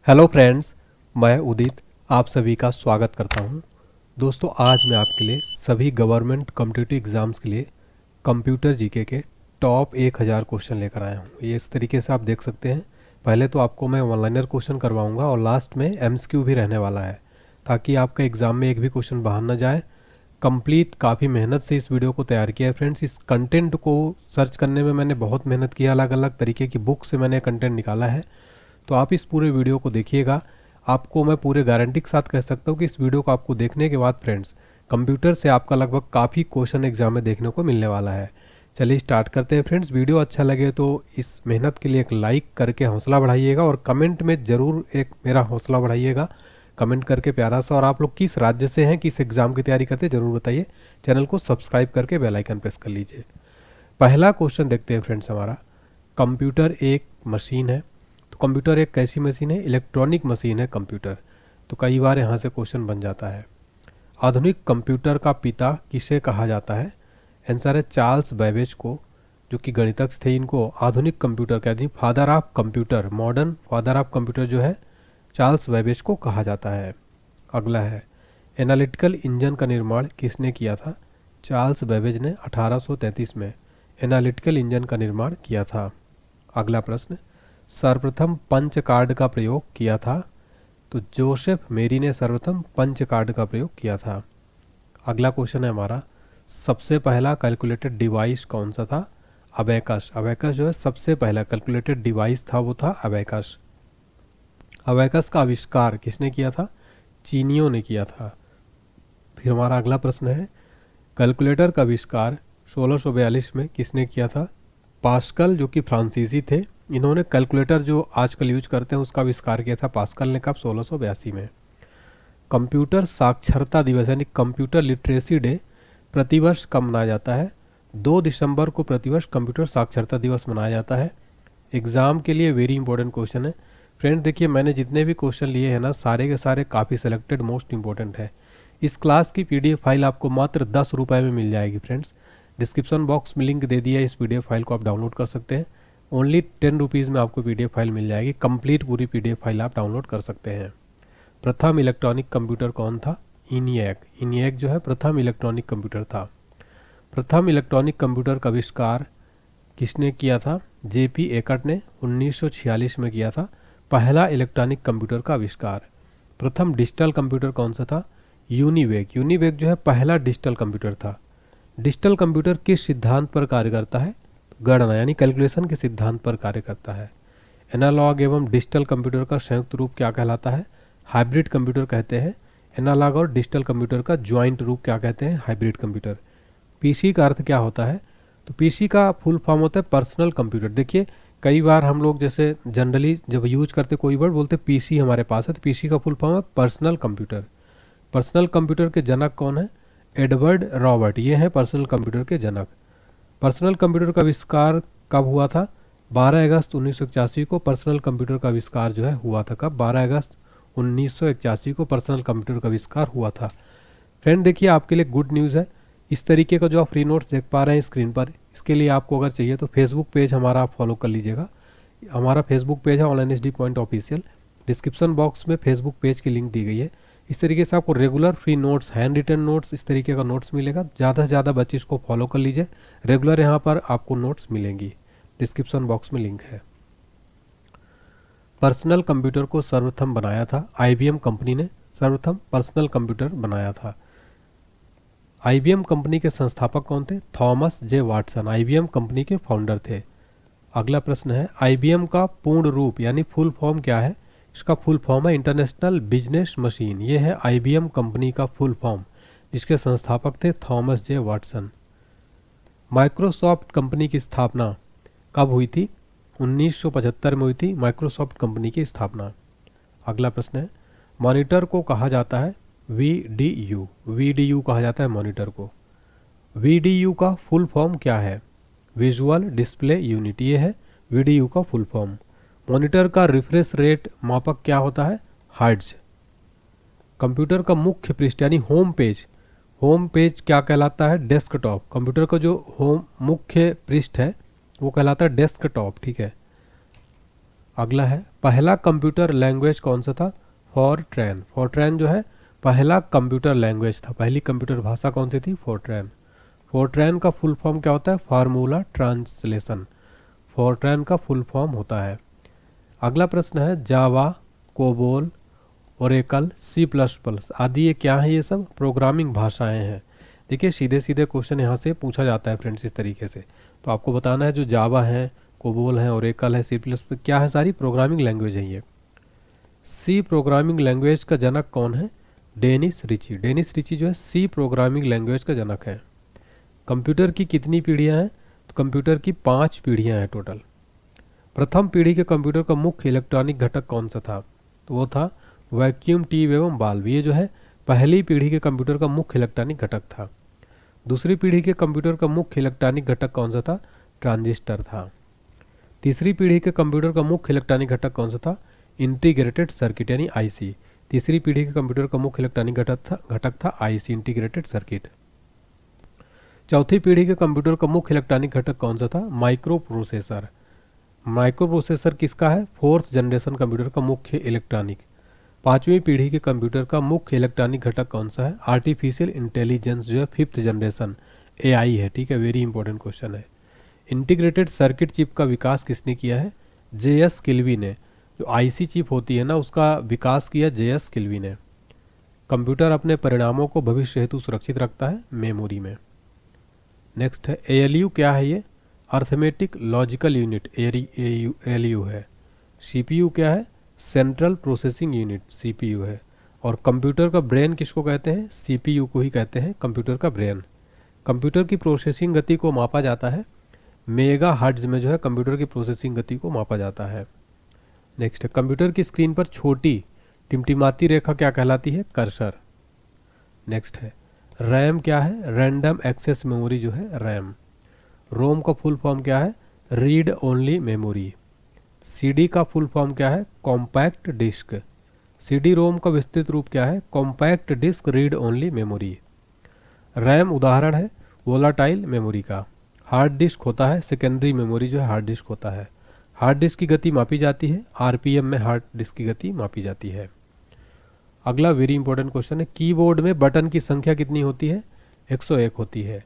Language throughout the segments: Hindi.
हेलो फ्रेंड्स, मैं उदित आप सभी का स्वागत करता हूं। दोस्तों, आज मैं आपके लिए सभी गवर्नमेंट कॉम्पिटिटिव एग्ज़ाम्स के लिए कंप्यूटर जीके के टॉप 1000 क्वेश्चन लेकर आया हूं। ये इस तरीके से आप देख सकते हैं। पहले तो आपको मैं ऑनलाइनर क्वेश्चन करवाऊंगा और लास्ट में एमसीक्यू भी रहने वाला है, ताकि आपका एग्ज़ाम में एक भी क्वेश्चन बाहर ना जाए। कंप्लीट काफ़ी मेहनत से इस वीडियो को तैयार किया है फ्रेंड्स। इस कंटेंट को सर्च करने में मैंने बहुत मेहनत की, अलग अलग तरीके की बुक से मैंने कंटेंट निकाला है। तो आप इस पूरे वीडियो को देखिएगा। आपको मैं पूरे गारंटी के साथ कह सकता हूँ कि इस वीडियो को आपको देखने के बाद फ्रेंड्स, कंप्यूटर से आपका लगभग काफ़ी क्वेश्चन एग्जाम में देखने को मिलने वाला है। चलिए स्टार्ट करते हैं फ्रेंड्स। वीडियो अच्छा लगे तो इस मेहनत के लिए एक लाइक करके हौसला बढ़ाइएगा और कमेंट में ज़रूर एक मेरा हौसला बढ़ाइएगा, कमेंट करके प्यारा सा। और आप लोग किस राज्य से हैं, किस एग्ज़ाम की तैयारी करते हैं, ज़रूर बताइए। चैनल को सब्सक्राइब करके बेल आइकन प्रेस कर लीजिए। पहला क्वेश्चन देखते हैं फ्रेंड्स हमारा। कंप्यूटर एक मशीन है। तो कंप्यूटर एक कैसी मशीन है? इलेक्ट्रॉनिक मशीन है कंप्यूटर। तो कई बार यहाँ से क्वेश्चन बन जाता है। आधुनिक कंप्यूटर का पिता किसे कहा जाता है? आंसर है चार्ल्स बेबेज को, जो कि गणितज्ञ थे। इनको आधुनिक कंप्यूटर कहते हैं, father of computer, modern father of computer जो है चार्ल्स बेबेज को कहा जाता है। अगला है, एनालिटिकल इंजन का निर्माण किसने किया था? चार्ल्स बेबेज ने 1833 में एनालिटिकल इंजन का निर्माण किया था। अगला प्रश्न, सर्वप्रथम पंच कार्ड का प्रयोग किया था? तो जोसेफ मेरी ने सर्वप्रथम पंच कार्ड का प्रयोग किया था। अगला क्वेश्चन है हमारा, सबसे पहला कैलकुलेटेड डिवाइस कौन सा था? अबेकस। अबेकस जो है सबसे पहला कैलकुलेटेड डिवाइस था, वो था अबेकस। अबेकस का आविष्कार किसने किया था? चीनियों ने किया था। फिर हमारा अगला प्रश्न है, कैलकुलेटर का आविष्कार 1642 में किसने किया था? पास्कल, जो कि फ्रांसीसी थे। इन्होंने कैलकुलेटर जो आजकल यूज करते हैं उसका आविष्कार किया था पास्कल ने। कब? 1682 में। कंप्यूटर साक्षरता दिवस यानी कंप्यूटर लिटरेसी डे प्रतिवर्ष कब मनाया जाता है? 2 दिसंबर को प्रतिवर्ष कंप्यूटर साक्षरता दिवस मनाया जाता है। एग्ज़ाम के लिए वेरी इंपॉर्टेंट क्वेश्चन है फ्रेंड। देखिए, मैंने जितने भी क्वेश्चन लिए हैं ना, सारे के सारे काफ़ी सिलेक्टेड मोस्ट इंपॉर्टेंट है। इस क्लास की PDF फाइल आपको मात्र 10 रुपये में मिल जाएगी फ्रेंड्स। डिस्क्रिप्शन बॉक्स में लिंक दे दिया है, इस PDF फाइल को आप डाउनलोड कर सकते हैं। ओनली 10 रुपीज़ में आपको PDF फाइल मिल जाएगी। कंप्लीट पूरी PDF फाइल आप डाउनलोड कर सकते हैं। प्रथम इलेक्ट्रॉनिक कंप्यूटर कौन था? इनिएक। इनिएक जो है प्रथम इलेक्ट्रॉनिक कंप्यूटर था। प्रथम इलेक्ट्रॉनिक कंप्यूटर का आविष्कार किसने किया था? JP एकट ने 1946 में किया था पहला इलेक्ट्रॉनिक कंप्यूटर का आविष्कार। प्रथम डिजिटल कंप्यूटर कौन सा था? यूनिवेक। यूनिवेक जो है पहला डिजिटल कंप्यूटर था। डिजिटल कंप्यूटर किस सिद्धांत पर कार्य करता है? गणना यानी कैलकुलेशन के सिद्धांत पर कार्य करता है। एनालॉग एवं डिजिटल कंप्यूटर का संयुक्त रूप क्या कहलाता है? हाइब्रिड कंप्यूटर कहते हैं। एनालॉग और डिजिटल कंप्यूटर का ज्वाइंट रूप क्या कहते हैं? Hybrid computer. PC का अर्थ क्या होता है? तो PC का फुल फॉर्म होता है पर्सनल कंप्यूटर। देखिए, कई बार हम लोग जैसे जनरली जब यूज करते कोई वर्ड बोलते PC हमारे पास है, तो PC का फुल फॉर्म है पर्सनल कंप्यूटर। पर्सनल कंप्यूटर के जनक कौन है? Edward Robert. ये है पर्सनल कंप्यूटर के जनक। पर्सनल कंप्यूटर का आविष्कार कब हुआ था? 12 अगस्त 1981 को पर्सनल कंप्यूटर का आविष्कार जो है हुआ था। कब? 12 अगस्त 1981 को पर्सनल कंप्यूटर का आविष्कार हुआ था। फ्रेंड देखिए, आपके लिए गुड न्यूज़ है। इस तरीके का जो आप फ्री नोट्स देख पा रहे हैं स्क्रीन पर, इसके लिए आपको अगर चाहिए तो फेसबुक पेज हमारा आप फॉलो कर लीजिएगा। हमारा फेसबुक पेज है online SD point official. Description box में फेसबुक पेज की लिंक दी गई है। इस तरीके से आपको regular free notes, hand written notes, इस तरीके का नोट्स मिलेगा। ज़्यादा से ज़्यादा बच्चे इसको फॉलो कर लीजिए। रेगुलर यहाँ पर आपको नोट्स मिलेंगी। डिस्क्रिप्शन बॉक्स में लिंक है। पर्सनल कंप्यूटर को सर्वप्रथम बनाया था IBM कंपनी ने। सर्वप्रथम पर्सनल कंप्यूटर बनाया था। IBM कंपनी के संस्थापक कौन थे? Thomas J Watson. IBM company के फाउंडर थे। अगला प्रश्न है, IBM का पूर्ण रूप यानी फुल फॉर्म क्या है? इसका फुल फॉर्म है इंटरनेशनल बिजनेस मशीन। ये है IBM कंपनी का फुल फॉर्म, जिसके संस्थापक थे Thomas J Watson. Microsoft company की स्थापना कब हुई थी? 1975 में हुई थी माइक्रोसॉफ्ट कंपनी की स्थापना। अगला प्रश्न है, मॉनिटर को कहा जाता है VDU। VDU कहा जाता है मॉनिटर को। VDU का फुल फॉर्म क्या है? Visual display unit. ये है VDU का फुल फॉर्म। मॉनिटर का रिफ्रेश रेट मापक क्या होता है? हर्ट्ज। कंप्यूटर का मुख्य पृष्ठ यानी होम पेज, होम पेज क्या कहलाता है? डेस्कटॉप। कंप्यूटर का जो होम मुख्य पृष्ठ है वो कहलाता है डेस्कटॉप। ठीक है। अगला है पहला कंप्यूटर लैंग्वेज कौन सा था? फॉरट्रैन। फॉरट्रैन जो है पहला कंप्यूटर लैंग्वेज था, पहली कंप्यूटर भाषा कौन सी थी? फॉरट्रैन। फॉरट्रैन का फुल फॉर्म क्या होता है? फार्मूला ट्रांसलेशन, फॉरट्रैन का फुल फॉर्म होता है। अगला प्रश्न है Java, COBOL, Oracle, C plus plus आदि ये क्या है? ये सब प्रोग्रामिंग भाषाएं हैं। देखिए सीधे सीधे क्वेश्चन यहाँ से पूछा जाता है फ्रेंड्स इस तरीके से। तो आपको बताना है जो जावा है, कोबोल है, ओरेकल है, सी प्लस प्लस क्या है? सारी प्रोग्रामिंग लैंग्वेज है ये। सी प्रोग्रामिंग लैंग्वेज का जनक कौन है? Dennis Ritchie. डेनिस रिची जो है सी प्रोग्रामिंग लैंग्वेज का जनक है। कंप्यूटर की कितनी पीढ़ियाँ हैं? तो कंप्यूटर की 5 पीढ़ियाँ हैं टोटल। प्रथम पीढ़ी के कंप्यूटर का मुख्य इलेक्ट्रॉनिक घटक कौन सा था? तो वो था वैक्यूम ट्यूब एवं बाल्ब। ये जो है पहली पीढ़ी के कंप्यूटर का मुख्य इलेक्ट्रॉनिक घटक था। दूसरी पीढ़ी के कंप्यूटर का मुख्य इलेक्ट्रॉनिक घटक कौन सा था? ट्रांजिस्टर था। तीसरी पीढ़ी के कंप्यूटर का मुख्य इलेक्ट्रॉनिक घटक कौन सा था? इंटीग्रेटेड सर्किट यानी आईसी। तीसरी पीढ़ी के कंप्यूटर का मुख्य इलेक्ट्रॉनिक घटक था आईसी, इंटीग्रेटेड सर्किट। चौथी पीढ़ी के कंप्यूटर का मुख्य इलेक्ट्रॉनिक घटक कौन सा था? Micro processor. माइक्रो प्रोसेसर किसका है? 4th जनरेशन कंप्यूटर का मुख्य इलेक्ट्रॉनिक। पांचवी पीढ़ी के कंप्यूटर का मुख्य इलेक्ट्रॉनिक घटक कौन सा है? आर्टिफिशियल इंटेलिजेंस जो है 5th जनरेशन एआई है। ठीक है, वेरी इंपॉर्टेंट क्वेश्चन है। इंटीग्रेटेड सर्किट चिप का विकास किसने किया है? जेएस किल्वी ने। जो आईसी चिप होती है ना उसका विकास किया जेएस किल्वी ने। कंप्यूटर अपने परिणामों को भविष्य हेतु सुरक्षित रखता है मेमोरी में। नेक्स्ट है एएलयू क्या है? ये अर्थमेटिक लॉजिकल यूनिट एएलयू है। सीपीयू क्या है? सेंट्रल प्रोसेसिंग यूनिट सीपीयू है। और कंप्यूटर का ब्रेन किसको कहते हैं? सीपीयू को ही कहते हैं कंप्यूटर का ब्रेन। कंप्यूटर की प्रोसेसिंग गति को मापा जाता है मेगा हर्ट्ज में, जो है कंप्यूटर की प्रोसेसिंग गति को मापा जाता है। नेक्स्ट है कंप्यूटर की स्क्रीन पर छोटी टिमटिमाती रेखा क्या कहलाती है? कर्सर। नेक्स्ट है रैम क्या है? रैंडम एक्सेस मेमोरी जो है रैम। रोम का फुल फॉर्म क्या है? Read only memory. सीडी का फुल फॉर्म क्या है? Compact disc. सीडी रोम का विस्तृत रूप क्या है? Compact disk read only memory. RAM उदाहरण है वोलाटाइल मेमोरी का। हार्ड डिस्क होता है सेकेंडरी मेमोरी जो है हार्ड डिस्क होता है। हार्ड डिस्क की गति मापी जाती है आरपीएम में, हार्ड डिस्क की गति मापी जाती है। अगला वेरी इंपॉर्टेंट क्वेश्चन है कीबोर्ड में बटन की संख्या कितनी होती है? 101 होती है।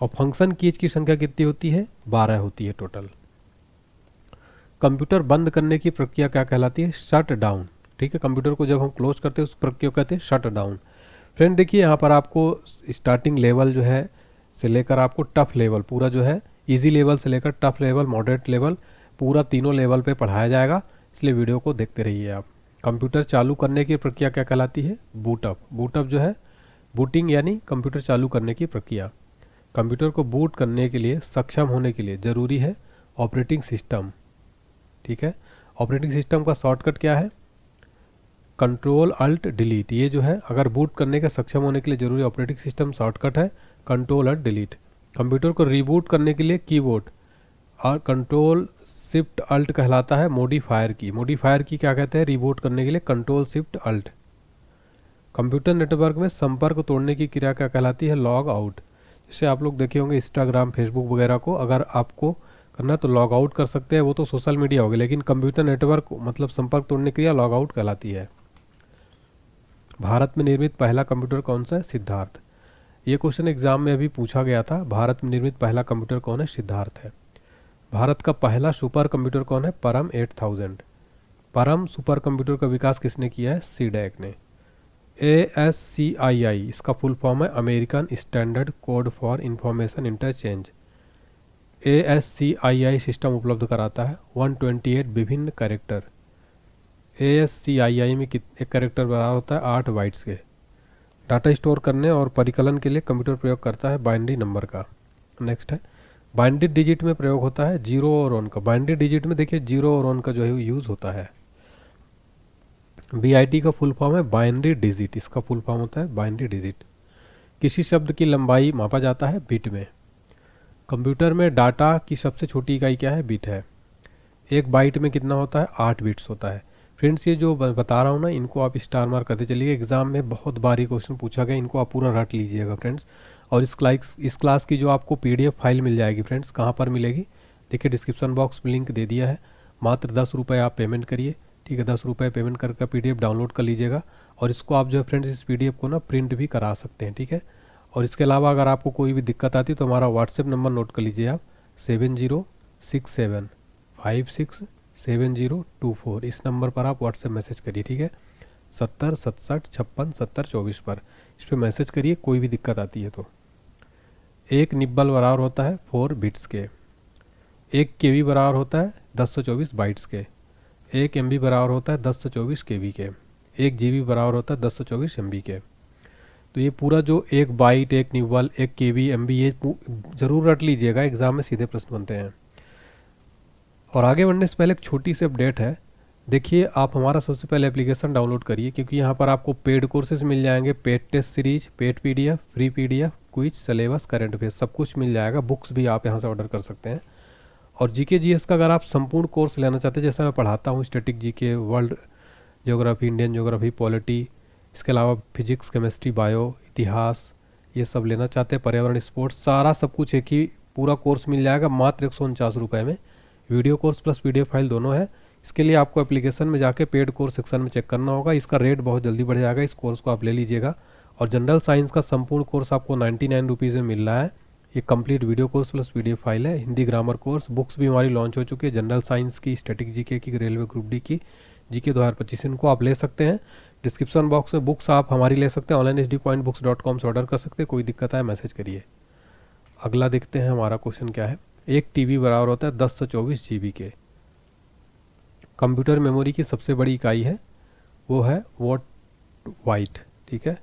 और फंक्शन कीज की संख्या कितनी होती है? 12 होती है टोटल। कंप्यूटर बंद करने की प्रक्रिया क्या कहलाती है? Shut down. ठीक है, कंप्यूटर को जब हम क्लोज करते हैं उस प्रक्रिया को कहते हैं शट डाउन। फ्रेंड देखिए यहाँ पर आपको स्टार्टिंग लेवल जो है से लेकर आपको टफ लेवल पूरा जो है इजी लेवल से लेकर टफ लेवल, मॉडरेट लेवल, पूरा तीनों लेवल पे पढ़ाया जाएगा, इसलिए वीडियो को देखते रहिए आप। कंप्यूटर चालू करने की प्रक्रिया क्या कहलाती है? बूटअप। बूटअप जो है बूटिंग यानी कंप्यूटर चालू करने की प्रक्रिया। कंप्यूटर को बूट करने के लिए, सक्षम होने के लिए ज़रूरी है ऑपरेटिंग सिस्टम। ठीक है, ऑपरेटिंग सिस्टम का शॉर्टकट क्या है? Control alt delete. ये जो है अगर बूट करने के सक्षम होने के लिए जरूरी ऑपरेटिंग सिस्टम शॉर्टकट है कंट्रोल अल्ट डिलीट। कंप्यूटर को रीबूट करने के लिए कीबोर्ड और कंट्रोल शिफ्ट अल्ट कहलाता है मॉडिफायर की। मॉडिफायर की क्या कहते हैं? रीबूट करने के लिए control shift alt. Computer network में संपर्क तोड़ने की क्रिया क्या कहलाती है? Log out. जैसे आप लोग देखे होंगे इंस्टाग्राम, फेसबुक वगैरह को अगर आपको करना तो लॉग आउट कर सकते हैं, वो तो सोशल मीडिया हो गया, लेकिन कंप्यूटर नेटवर्क मतलब संपर्क तोड़ने की क्रिया लॉग आउट कहलाती है। भारत में निर्मित पहला कंप्यूटर कौन सा है? सिद्धार्थ। ये क्वेश्चन एग्जाम में अभी पूछा गया था। भारत में निर्मित पहला कंप्यूटर कौन है? सिद्धार्थ है। भारत का पहला सुपर कंप्यूटर कौन है? परम 8000। परम सुपर कंप्यूटर का विकास किसने किया है? सीडैक ने। ASCII इसका फुल फॉर्म है American standard code for information interchange. ASCII system उपलब्ध कराता है 128 विभिन्न कैरेक्टर। ASCII में एक कैरेक्टर बराबर होता है 8 बाइट्स के। डाटा स्टोर करने और परिकलन के लिए कंप्यूटर प्रयोग करता है बाइनरी नंबर का। नेक्स्ट है बाइनरी डिजिट में प्रयोग होता है 0 और 1 का। बाइनरी डिजिट में देखिए 0 और 1 का जो है यूज़ होता है। BIT का फुल फॉर्म है बाइनरी डिजिट। इसका फुल फॉर्म होता है बाइनरी डिजिट। किसी शब्द की लंबाई मापा जाता है बिट में। कंप्यूटर में डाटा की सबसे छोटी इकाई क्या है? बिट है। एक बाइट में कितना होता है? 8 बिट्स होता है। फ्रेंड्स ये जो बता रहा हूँ ना इनको आप स्टार मार्क करते चलिए, एग्जाम में बहुत बारी क्वेश्चन पूछा गया, इनको आप पूरा रट लीजिएगा फ्रेंड्स। और इस क्लास की जो आपको PDF फाइल मिल जाएगी फ्रेंड्स, कहाँ पर मिलेगी? देखिए डिस्क्रिप्शन बॉक्स में लिंक दे दिया है। मात्र 10 रुपये आप पेमेंट करिए, ठीक है। 10 रुपये पेमेंट करके PDF डाउनलोड कर लीजिएगा और इसको आप जो है फ्रेंड्स इस PDF को ना प्रिंट भी करा सकते हैं, ठीक है। और इसके अलावा अगर आपको कोई भी दिक्कत आती है तो हमारा व्हाट्सएप नंबर नोट कर लीजिए आप 7067567024। इस नंबर पर आप व्हाट्सएप मैसेज करिए, ठीक है। 70 67 56 70 24 पर इस पर मैसेज करिए कोई भी दिक्कत आती है तो। एक निब्बल बराबर होता है 4 बिट्स के, एक KB बराबर होता है 1024 बाइट्स के, एक MB बराबर होता है 1024 KB के, एक GB बराबर होता है 1024 MB के। तो ये पूरा जो एक बाइट, एक निब्बल, एक KB, MB ये ज़रूर रट लीजिएगा, एग्ज़ाम में सीधे प्रश्न बनते हैं। और आगे बढ़ने से पहले एक छोटी सी अपडेट है। देखिए आप हमारा सबसे पहले एप्लीकेशन डाउनलोड करिए, क्योंकि यहाँ पर आपको पेड कोर्सेज मिल जाएंगे, paid test series, paid PDF, free PDF, quiz, syllabus, current affairs, सब कुछ मिल जाएगा। बुक्स भी आप यहाँ से ऑर्डर कर सकते हैं। और GK GS का अगर आप संपूर्ण कोर्स लेना चाहते हैं, जैसा मैं पढ़ाता हूँ, static GK, world geography, Indian geography, polity, इसके अलावा फिजिक्स, केमिस्ट्री, बायो, इतिहास, ये सब लेना चाहते हैं, पर्यावरण, स्पोर्ट्स, सारा सब कुछ एक ही पूरा कोर्स मिल जाएगा मात्र 149 रुपये में। Video course plus PDF file दोनों है। इसके लिए आपको एप्लीकेशन में जाके पेड कोर्स सेक्शन में चेक करना होगा। इसका रेट बहुत जल्दी बढ़ जाएगा, इस कोर्स को आप ले लीजिएगा। और जनरल साइंस का संपूर्ण कोर्स आपको 99 रुपीज़ में मिल रहा है। ये complete video course plus PDF file है। हिंदी ग्रामर कोर्स, बुक्स भी हमारी लॉन्च हो चुकी है, जनरल साइंस की, स्टैटिक GK की, रेलवे ग्रुप D की, GK 2025, इनको आप ले सकते हैं। डिस्क्रिप्शन बॉक्स में बुक्स आप हमारी ले सकते हैं, onlinehd.books.com से ऑर्डर कर सकते हैं। कोई दिक्कत आए मैसेज करिए। अगला देखते हैं हमारा क्वेश्चन क्या है। एक TB बराबर होता है 10 से 24 GB के। कंप्यूटर मेमोरी की सबसे बड़ी इकाई है वो है वॉट बाइट, ठीक है,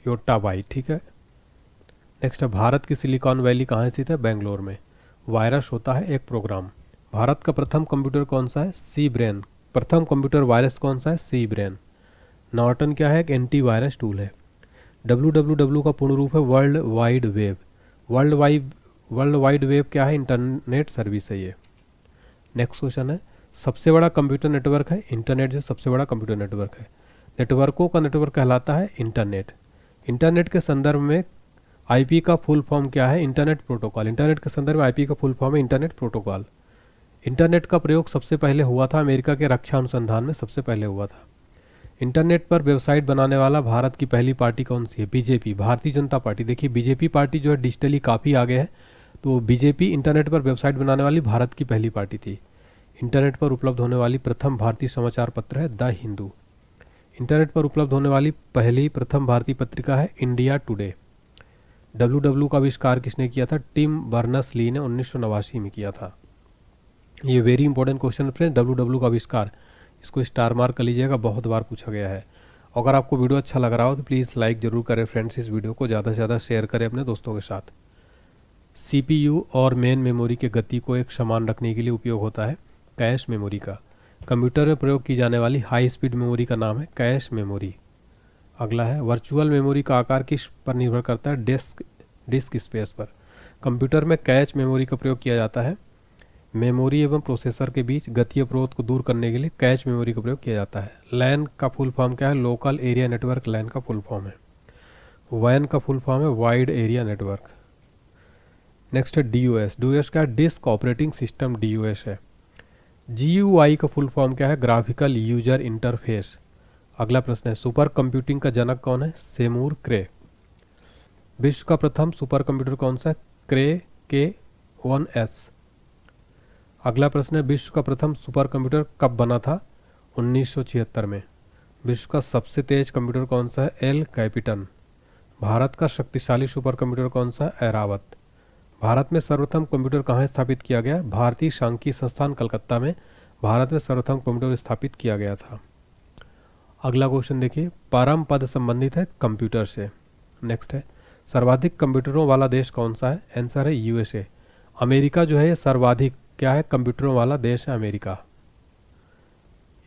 योटा बाइट, ठीक है। नेक्स्ट है भारत की सिलिकॉन वैली कहाँ स्थित है? बेंगलोर में। वायरस होता है एक प्रोग्राम। भारत का प्रथम कंप्यूटर कौन सा है? सी ब्रेन। प्रथम कंप्यूटर वायरस कौन सा है? सी ब्रेन। नॉर्टन क्या है? एक एंटी वायरस टूल है। www का पूर्ण रूप है world wide web. World wide web क्या है? इंटरनेट सर्विस है ये। नेक्स्ट क्वेश्चन है, सबसे बड़ा कंप्यूटर नेटवर्क है? इंटरनेट जो सबसे बड़ा कंप्यूटर नेटवर्क है। नेटवर्कों का नेटवर्क कहलाता है इंटरनेट। इंटरनेट के संदर्भ में IP का फुल फॉर्म क्या है? Internet protocol. इंटरनेट के संदर्भ में IP का फुल फॉर्म है इंटरनेट प्रोटोकॉल। इंटरनेट का प्रयोग सबसे पहले हुआ था अमेरिका के रक्षा अनुसंधान में, सबसे पहले हुआ था। इंटरनेट पर वेबसाइट बनाने वाला भारत की पहली पार्टी कौन सी है? BJP, Bharatiya Janata party. देखिए BJP पार्टी जो है डिजिटली काफ़ी आगे है, तो BJP इंटरनेट पर वेबसाइट बनाने वाली भारत की पहली पार्टी थी। इंटरनेट पर उपलब्ध होने वाली प्रथम भारतीय समाचार पत्र है द हिंदू। इंटरनेट पर उपलब्ध होने वाली पहली प्रथम भारतीय पत्रिका है इंडिया टुडे। WW का आविष्कार किसने किया था? टिम बर्नर्स-ली ने 1989 में किया था। ये वेरी इंपॉर्टेंट क्वेश्चन है फ्रेंड, WW का आविष्कार, इसको स्टार मार्क कर लीजिएगा, बहुत बार पूछा गया है। अगर आपको वीडियो अच्छा लग रहा हो तो प्लीज़ लाइक ज़रूर करें फ्रेंड्स, इस वीडियो को ज़्यादा से ज़्यादा शेयर करें अपने दोस्तों के साथ। CPU और मेन मेमोरी के गति को एक समान रखने के लिए उपयोग होता है कैश मेमोरी का। कंप्यूटर में प्रयोग की जाने वाली हाई स्पीड मेमोरी का नाम है कैश मेमोरी। अगला है, वर्चुअल मेमोरी का आकार किस पर निर्भर करता है? डिस्क स्पेस पर। कंप्यूटर में कैश मेमोरी का प्रयोग किया जाता है मेमोरी एवं प्रोसेसर के बीच गति अवरोध को दूर करने के लिए कैश मेमोरी का प्रयोग किया जाता है। लैन का फुल फॉर्म क्या है? लोकल एरिया नेटवर्क लैन का फुल फॉर्म है। वैन का फुल फॉर्म है वाइड एरिया नेटवर्क। नेक्स्ट है DOS। DOS का डिस्क ऑपरेटिंग सिस्टम DOS है। GUI का फुल फॉर्म क्या है? Graphical user interface. अगला प्रश्न है, सुपर कंप्यूटिंग का जनक कौन है? सेमूर क्रे। विश्व का प्रथम सुपर कंप्यूटर कौन सा है? क्रे K1S। अगला प्रश्न है, विश्व का प्रथम सुपर कंप्यूटर कब बना था? 1976 में। विश्व का सबसे तेज कंप्यूटर कौन सा है? एल कैपिटन। भारत का शक्तिशाली सुपर कंप्यूटर कौन सा है? ऐरावत। भारत में सर्वप्रथम कंप्यूटर कहाँ स्थापित किया गया? भारतीय सांख्यिकी संस्थान कलकत्ता में भारत में सर्वप्रथम कंप्यूटर स्थापित किया गया था। अगला क्वेश्चन देखिए, परम पद संबंधित है कंप्यूटर से। नेक्स्ट है, सर्वाधिक कंप्यूटरों वाला देश कौन सा है? आंसर है USA। अमेरिका जो है ये सर्वाधिक क्या है? कंप्यूटरों वाला देश है अमेरिका।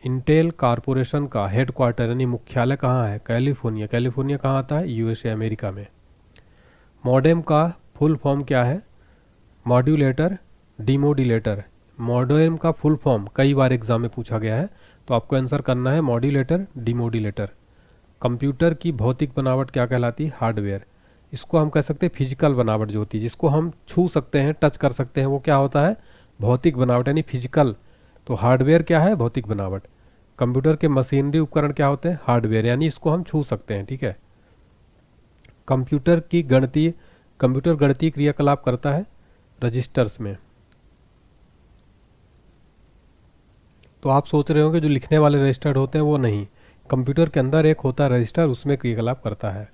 इंटेल कारपोरेशन का हेडक्वार्टर यानी मुख्यालय कहाँ है? कैलिफोर्निया। कैलिफोर्निया कहाँ आता है? USA अमेरिका में। मॉडेम का फुल फॉर्म क्या है? Modulator demodulator. मॉडेम का फुल फॉर्म कई बार एग्जाम में पूछा गया है, तो आपको आंसर करना है मॉड्यूलेटर डिमोड्यूलेटर। कंप्यूटर की भौतिक बनावट क्या कहलाती है? हार्डवेयर। इसको हम कह सकते हैं फिजिकल बनावट जो होती है, जिसको हम छू सकते हैं, टच कर सकते हैं, वो क्या होता है? भौतिक बनावट यानी फिजिकल, तो हार्डवेयर क्या है, भौतिक बनावट। कंप्यूटर के मशीनरी उपकरण क्या होते हैं, हार्डवेयर, यानी इसको हम छू सकते हैं, ठीक है। कंप्यूटर गणितीय क्रियाकलाप करता है रजिस्टर्स में। तो आप सोच रहे हो कि जो लिखने वाले रजिस्टर होते हैं वो नहीं, कंप्यूटर के अंदर एक होता है रजिस्टर, उसमें क्रियाकलाप करता है।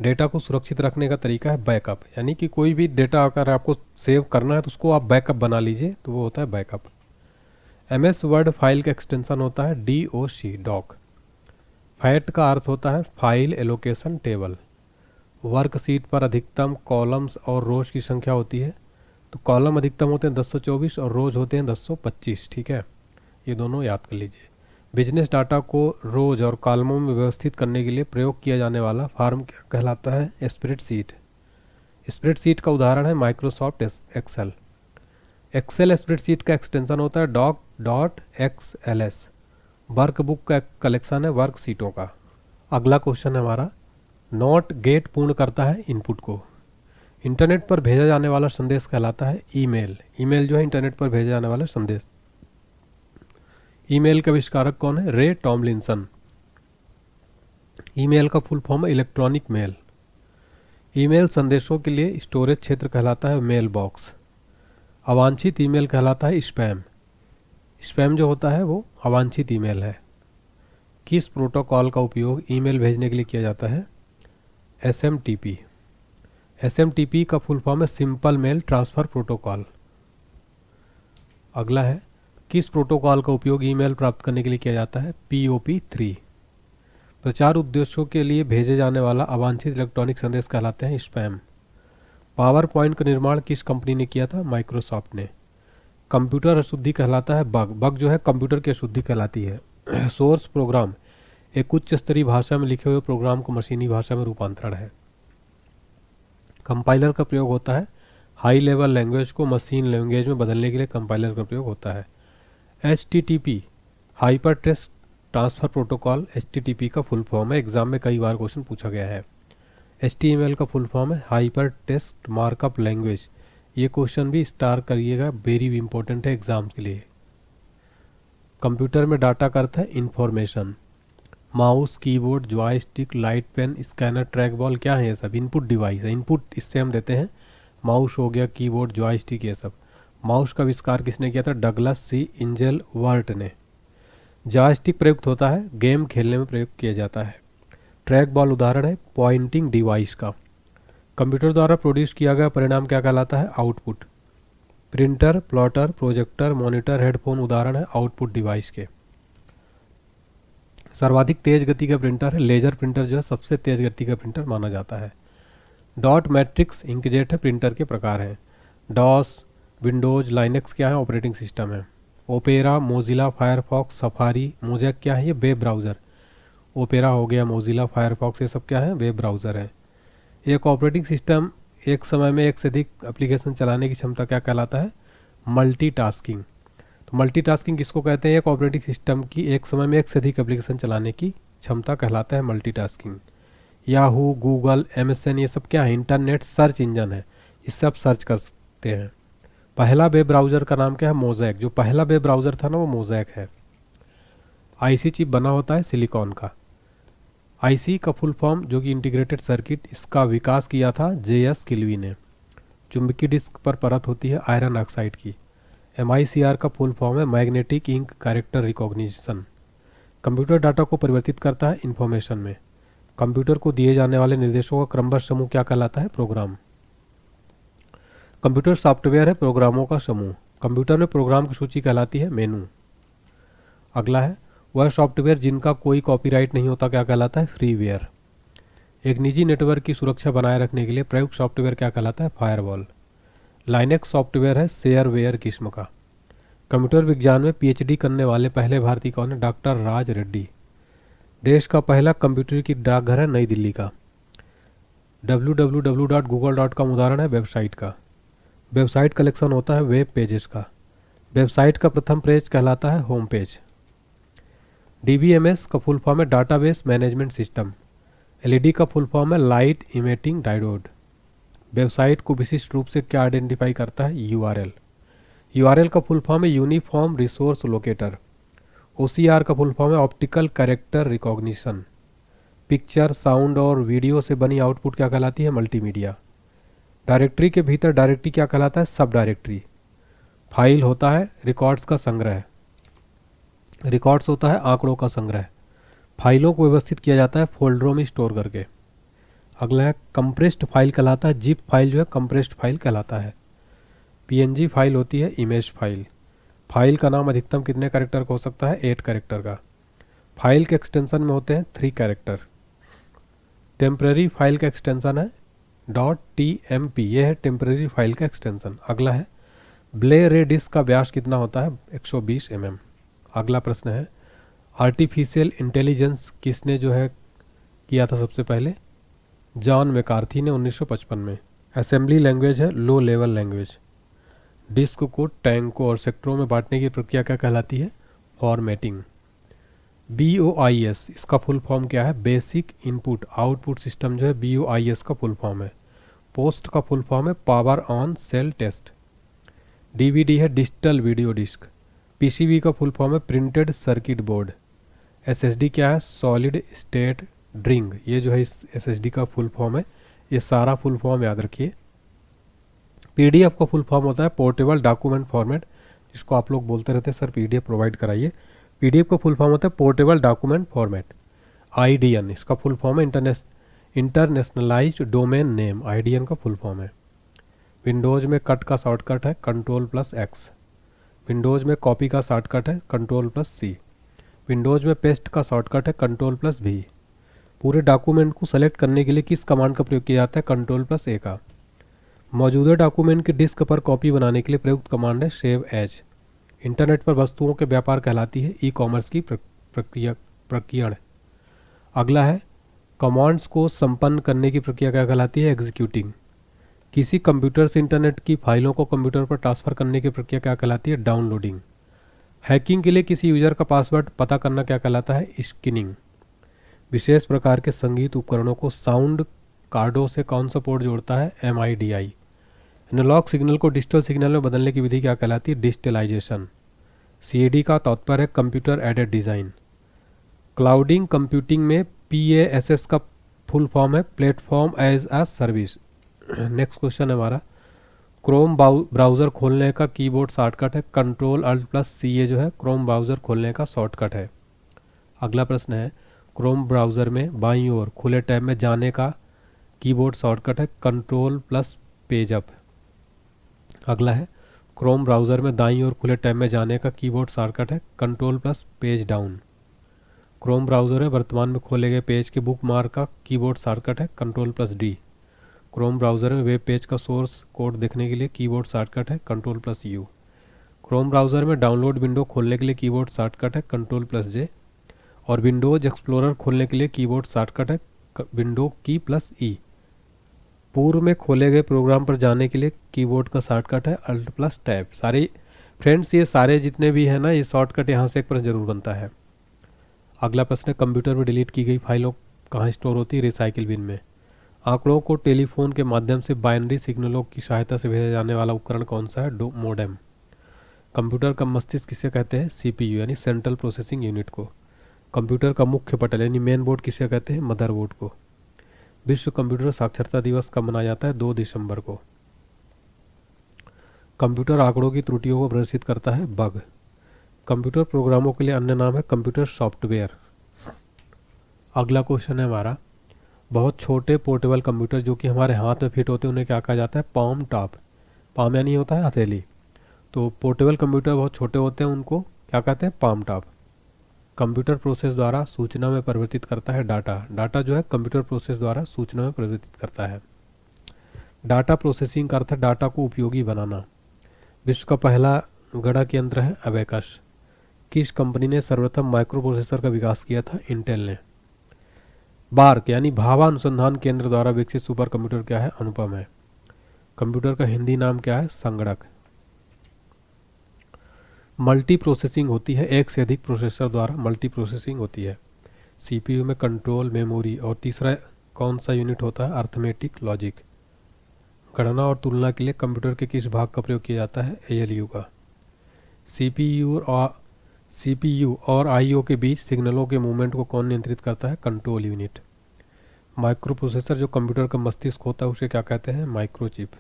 डेटा को सुरक्षित रखने का तरीका है बैकअप, यानी कि कोई भी डेटा अगर आपको सेव करना है तो उसको आप बैकअप बना लीजिए, तो वो होता है बैकअप। MS वर्ड फाइल का एक्सटेंशन होता है DOC, डॉक। फैट का अर्थ होता है फाइल एलोकेशन टेबल। वर्कशीट पर अधिकतम कॉलम्स और रोज की संख्या होती है, तो कॉलम अधिकतम होते हैं 1024 और रोज होते हैं 1025, ठीक है, ये दोनों याद कर लीजिए। बिजनेस डाटा को रोज और कॉलमों में व्यवस्थित करने के लिए प्रयोग किया जाने वाला फॉर्म क्या कहलाता है, स्प्रेडशीट। स्प्रेडशीट का उदाहरण है माइक्रोसॉफ्ट एक्सेल। एक्सेल स्प्रेडशीट का एक्सटेंशन होता है doc.xls। वर्कबुक का कलेक्शन है वर्कशीटों का। अगला क्वेश्चन है हमारा, नॉट गेट पूर्ण करता है इनपुट को। इंटरनेट पर भेजा जाने वाला संदेश कहलाता है ईमेल। ईमेल जो है इंटरनेट पर भेजा जाने वाला संदेश। ईमेल का आविष्कारक कौन है, रे टॉमलिंसन। ईमेल का फुल फॉर्म है इलेक्ट्रॉनिक मेल। ईमेल संदेशों के लिए स्टोरेज क्षेत्र कहलाता है मेल बॉक्स। अवांछित ईमेल कहलाता है स्पैम। स्पैम जो होता है वो अवांछित ईमेल है। किस प्रोटोकॉल का उपयोग ईमेल भेजने के लिए किया जाता है, SMTP। SMTP का फुल फॉर्म है सिंपल मेल ट्रांसफ़र प्रोटोकॉल। अगला है, किस प्रोटोकॉल का उपयोग ईमेल प्राप्त करने के लिए किया जाता है, POP3। प्रचार उद्देश्यों के लिए भेजे जाने वाला अवांछित इलेक्ट्रॉनिक संदेश कहलाते हैं स्पैम। पावर पॉइंट का निर्माण किस कंपनी ने किया था, माइक्रोसॉफ्ट ने। कंप्यूटर अशुद्धि कहलाता है बग। बग जो है कंप्यूटर की अशुद्धि कहलाती है। सोर्स प्रोग्राम एक उच्च स्तरीय भाषा में लिखे हुए प्रोग्राम को मशीनी भाषा में रूपांतरण है। कंपाइलर का प्रयोग होता है हाई लेवल लैंग्वेज को मशीन लैंग्वेज में बदलने के लिए कंपाइलर का प्रयोग होता है। HTTP hyper text transfer protocol HTTP का फुल फॉर्म है, एग्जाम में कई बार क्वेश्चन पूछा गया है। HTML का फुल फॉर्म है हाइपर टेक्स्ट मार्कअप लैंग्वेज। ये क्वेश्चन भी स्टार करिएगा, वेरी इंपॉर्टेंट है एग्जाम के लिए। कंप्यूटर में डाटा का अर्थ है information. Mouse, keyboard, joystick, light pen, scanner, track ball क्या है, ये सब इनपुट डिवाइस है। इनपुट इससे हम देते हैं, माउस हो गया, कीबोर्ड, जॉयस्टिक, ये सब। माउस का आविष्कार किसने किया था, डगलस C इंजेलवर्ट ने। जॉयस्टिक प्रयुक्त होता है गेम खेलने में प्रयोग किया जाता है। ट्रैक बॉल उदाहरण है पॉइंटिंग डिवाइस का। कंप्यूटर द्वारा प्रोड्यूस किया गया परिणाम क्या कहलाता है, output. Printer, plotter, projector, monitor, headphone उदाहरण है आउटपुट डिवाइस के। सर्वाधिक तेज गति का प्रिंटर है लेजर प्रिंटर, जो है सबसे तेज गति का प्रिंटर माना जाता है। डॉट मैट्रिक्स इंकजेट है प्रिंटर के प्रकार हैं। डॉस, विंडोज, लाइनेक्स क्या है, ऑपरेटिंग सिस्टम है। Opera, Mozilla, Firefox, safari, mosaic क्या है, ये वेब ब्राउज़र। ओपेरा हो गया, मोजिला, फायरफॉक्स, ये सब क्या है, वेब ब्राउज़र है। एक ऑपरेटिंग सिस्टम एक समय में एक से अधिक एप्लीकेशन चलाने की क्षमता क्या कहलाता है, मल्टीटास्किंग। तो मल्टीटास्किंग किसको कहते हैं, एक ऑपरेटिंग सिस्टम की एक समय में एक से अधिक एप्लीकेशन चलाने की क्षमता कहलाता है मल्टीटास्किंग। याहू, गूगल, MSN ये सब क्या है, इंटरनेट सर्च इंजन है, इससे आप सर्च कर सकते हैं। पहला वेब ब्राउज़र का नाम क्या है, मोज़ैक। जो पहला वेब ब्राउज़र था ना वो मोज़ैक है। IC चिप बना होता है सिलिकॉन का। IC का फुल फॉर्म जो कि इंटीग्रेटेड सर्किट, इसका विकास किया था JS किल्वी ने। चुंबकीय डिस्क पर परत होती है आयरन ऑक्साइड की। MICR का फुल फॉर्म है magnetic ink character recognition. Computer data को परिवर्तित करता है इंफॉर्मेशन में। कंप्यूटर को दिए जाने वाले निर्देशों का क्रमबद्ध समूह क्या कहलाता है, प्रोग्राम। कंप्यूटर सॉफ्टवेयर है प्रोग्रामों का समूह। कंप्यूटर में प्रोग्राम की सूची कहलाती है मेनू। अगला है, वह सॉफ्टवेयर जिनका कोई कॉपीराइट नहीं होता क्या कहलाता है, फ्रीवेयर। एक निजी नेटवर्क की सुरक्षा बनाए रखने के लिए प्रयुक्त सॉफ्टवेयर क्या कहलाता है, फायरवॉल। लाइनेक्स सॉफ्टवेयर है शेयरवेयर किस्म का। कंप्यूटर विज्ञान में PhD करने वाले पहले भारतीय कौन है, डॉक्टर राज रेड्डी। देश का पहला कंप्यूटर की डाकघर है नई दिल्ली का। www.google.com उदाहरण है वेबसाइट का। वेबसाइट कलेक्शन होता है वेब पेजेस का। वेबसाइट का प्रथम पेज कहलाता है होम पेज। DBMS का फुल फॉर्म है डाटाबेस मैनेजमेंट सिस्टम। LED का फुल फॉर्म है लाइट इमिटिंग डायोड। वेबसाइट को विशिष्ट रूप से क्या आइडेंटिफाई करता है, URL। यूआरएल का फुल फॉर्म है यूनिफॉर्म रिसोर्स लोकेटर। ओसीआर का फुल फॉर्म है optical character recognition. Picture, sound और वीडियो से बनी आउटपुट क्या कहलाती है? मल्टीमीडिया। डायरेक्टरी के भीतर डायरेक्टरी क्या कहलाता है? सब डायरेक्टरी। फाइल होता है रिकॉर्ड्स का संग्रह। रिकॉर्ड्स होता है आंकड़ों का संग्रह। फाइलों को व्यवस्थित किया जाता है फोल्डरों में स्टोर करके। अगला है कंप्रेस्ड फाइल कहलाता है, जिप फाइल जो है कंप्रेस्ड फाइल कहलाता है। पीएनजी फाइल होती है इमेज फाइल। फाइल का नाम अधिकतम कितने कैरेक्टर का हो सकता है? 8 कैरेक्टर का। फाइल के एक्सटेंशन में होते हैं 3 कैरेक्टर। टेम्पररी फाइल का एक्सटेंशन है .tmp, ये है टेम्पररी फाइल का एक्सटेंशन। अगला है ब्ले रे डिस्क का व्यास कितना होता है? 120 mm। अगला प्रश्न है आर्टिफिशियल इंटेलिजेंस किसने जो है किया था सबसे पहले? जॉन मैकार्थी ने 1955 में। असेंबली लैंग्वेज है लो लेवल लैंग्वेज। डिस्क को, टैंकों और सेक्टरों में बांटने की प्रक्रिया क्या कहलाती है? फॉर्मेटिंग। BOIS इसका फुल फॉर्म क्या है? बेसिक इनपुट आउटपुट सिस्टम जो है BOIS का फुल फॉर्म है। पोस्ट का फुल फॉर्म है power on self test. DVD है डिजिटल वीडियो डिस्क। PCB का फुल फॉर्म है प्रिंटेड सर्किट बोर्ड। SSD क्या है? Solid state drive. ये जो है इस SSD का फुल फॉर्म है। ये सारा फुल फॉर्म याद रखिए। PDF का फुल फॉर्म होता है पोर्टेबल डॉक्यूमेंट फॉर्मेट, जिसको आप लोग बोलते रहते हैं सर PDF प्रोवाइड कराइए। PDF का फुल फॉर्म होता है पोर्टेबल डॉक्यूमेंट फॉर्मेट। IDN इसका फुल फॉर्म है इंटरनेशनलाइज्ड डोमेन नेम। IDN का फुल फॉर्म है। विंडोज़ में कट का शॉर्टकट है Ctrl+X। विंडोज़ में कॉपी का शॉर्टकट है Ctrl+C। विंडोज़ में पेस्ट का शॉर्टकट है Ctrl+V। पूरे डॉक्यूमेंट को सेलेक्ट करने के लिए किस कमांड का प्रयोग किया जाता है? Ctrl+A का। मौजूदा डॉक्यूमेंट के डिस्क पर कॉपी बनाने के लिए प्रयुक्त कमांड है सेव एज। इंटरनेट पर वस्तुओं के व्यापार कहलाती है ई कॉमर्स की प्रक्रिया। अगला है कमांड्स को संपन्न करने की प्रक्रिया क्या कहलाती है? एग्जीक्यूटिंग। किसी कंप्यूटर से इंटरनेट की फाइलों को कंप्यूटर पर ट्रांसफ़र करने की प्रक्रिया क्या कहलाती है? डाउनलोडिंग। हैकिंग के लिए किसी यूजर का पासवर्ड पता करना क्या कहलाता है? स्किनिंग। विशेष प्रकार के संगीत उपकरणों को साउंड कार्डों से कौन सा पोर्ट जोड़ता है? MIDI। एनालॉग सिग्नल को डिजिटल सिग्नल में बदलने की विधि क्या कहलाती है? डिजिटलाइजेशन। CAD का तात्पर्य है computer aided design. Clouding computing में PaaS का फुल फॉर्म है platform as a service. Next question है हमारा क्रोम ब्राउज़र खोलने का कीबोर्ड शॉर्टकट है Ctrl+Alt+C। ये जो है क्रोम ब्राउज़र खोलने का शॉर्टकट है। अगला प्रश्न है क्रोम ब्राउज़र में बाईं ओर खुले टैब में जाने का कीबोर्ड शॉर्टकट है Ctrl+पेज अप। अगला है क्रोम ब्राउज़र में दाईं ओर खुले टैब में जाने का कीबोर्ड शॉर्टकट है Ctrl+पेज डाउन। क्रोम ब्राउज़र में वर्तमान में खोले गए पेज के बुकमार्क का कीबोर्ड शॉर्टकट है Ctrl+D। क्रोम ब्राउज़र में वेब पेज का सोर्स कोड देखने के लिए कीबोर्ड शॉर्टकट है Ctrl+U। क्रोम ब्राउज़र में डाउनलोड विंडो खोलने के लिए कीबोर्ड शॉर्टकट है Ctrl+J। और विंडोज एक्सप्लोरर खोलने के लिए कीबोर्ड शॉर्टकट है विंडो की प्लस ई। पूर्व में खोले गए प्रोग्राम पर जाने के लिए कीबोर्ड का शॉर्टकट है Alt+Tab। सारे फ्रेंड्स ये सारे जितने भी हैं ना ये शॉर्टकट यहाँ से एक प्रश्न जरूर बनता है। अगला प्रश्न है कंप्यूटर में डिलीट की गई फाइलों कहाँ स्टोर होती है? रिसाइकिल बिन में। आंकड़ों को टेलीफोन के माध्यम से बाइनरी सिग्नलों की सहायता से भेजा जाने वाला उपकरण कौन सा है? मोडेम। कंप्यूटर का मस्तिष्क किसे कहते हैं? CPU यानी सेंट्रल प्रोसेसिंग यूनिट को। कंप्यूटर का मुख्य पटल यानी मेन बोर्ड किसे कहते हैं? मदरबोर्ड को। विश्व कंप्यूटर साक्षरता दिवस कब मनाया जाता है? 2 दिसंबर को। कंप्यूटर आंकड़ों की त्रुटियों को प्रदर्शित करता है? बग। कंप्यूटर प्रोग्रामों के लिए अन्य नाम है कंप्यूटर सॉफ्टवेयर। अगला क्वेश्चन है हमारा बहुत छोटे पोर्टेबल कंप्यूटर जो कि हमारे हाथ में फिट होते हैं उन्हें क्या कहा जाता है? Palm top. पाम यानी होता है हथेली। तो पोर्टेबल कंप्यूटर बहुत छोटे होते हैं उनको क्या कहते हैं? Palm top. कंप्यूटर प्रोसेस द्वारा सूचना में परिवर्तित करता है डाटा। डाटा जो है कंप्यूटर प्रोसेस द्वारा सूचना में परिवर्तित करता है। डाटा प्रोसेसिंग का अर्थ है डाटा को उपयोगी बनाना। विश्व का पहला गणक यंत्र है अबेकस। किस कंपनी ने सर्वप्रथम माइक्रो प्रोसेसर का विकास किया था? इंटेल ने। बार्क यानी भाभा अनुसंधान केंद्र द्वारा विकसित सुपर कंप्यूटर क्या है? अनुपम है। कंप्यूटर का हिंदी नाम क्या है? संगणक। मल्टी प्रोसेसिंग होती है एक से अधिक प्रोसेसर द्वारा मल्टी प्रोसेसिंग होती है। CPU में कंट्रोल, मेमोरी और तीसरा कौन सा यूनिट होता है? Arithmetic logic. गणना और तुलना के लिए कंप्यूटर के किस भाग का प्रयोग किया जाता है? ALU का। सीपीयू और आईओ के बीच सिग्नलों के मूवमेंट को कौन नियंत्रित करता है? Control unit. माइक्रो प्रोसेसर जो कंप्यूटर का मस्तिष्क होता है उसे क्या कहते हैं? माइक्रोचिप।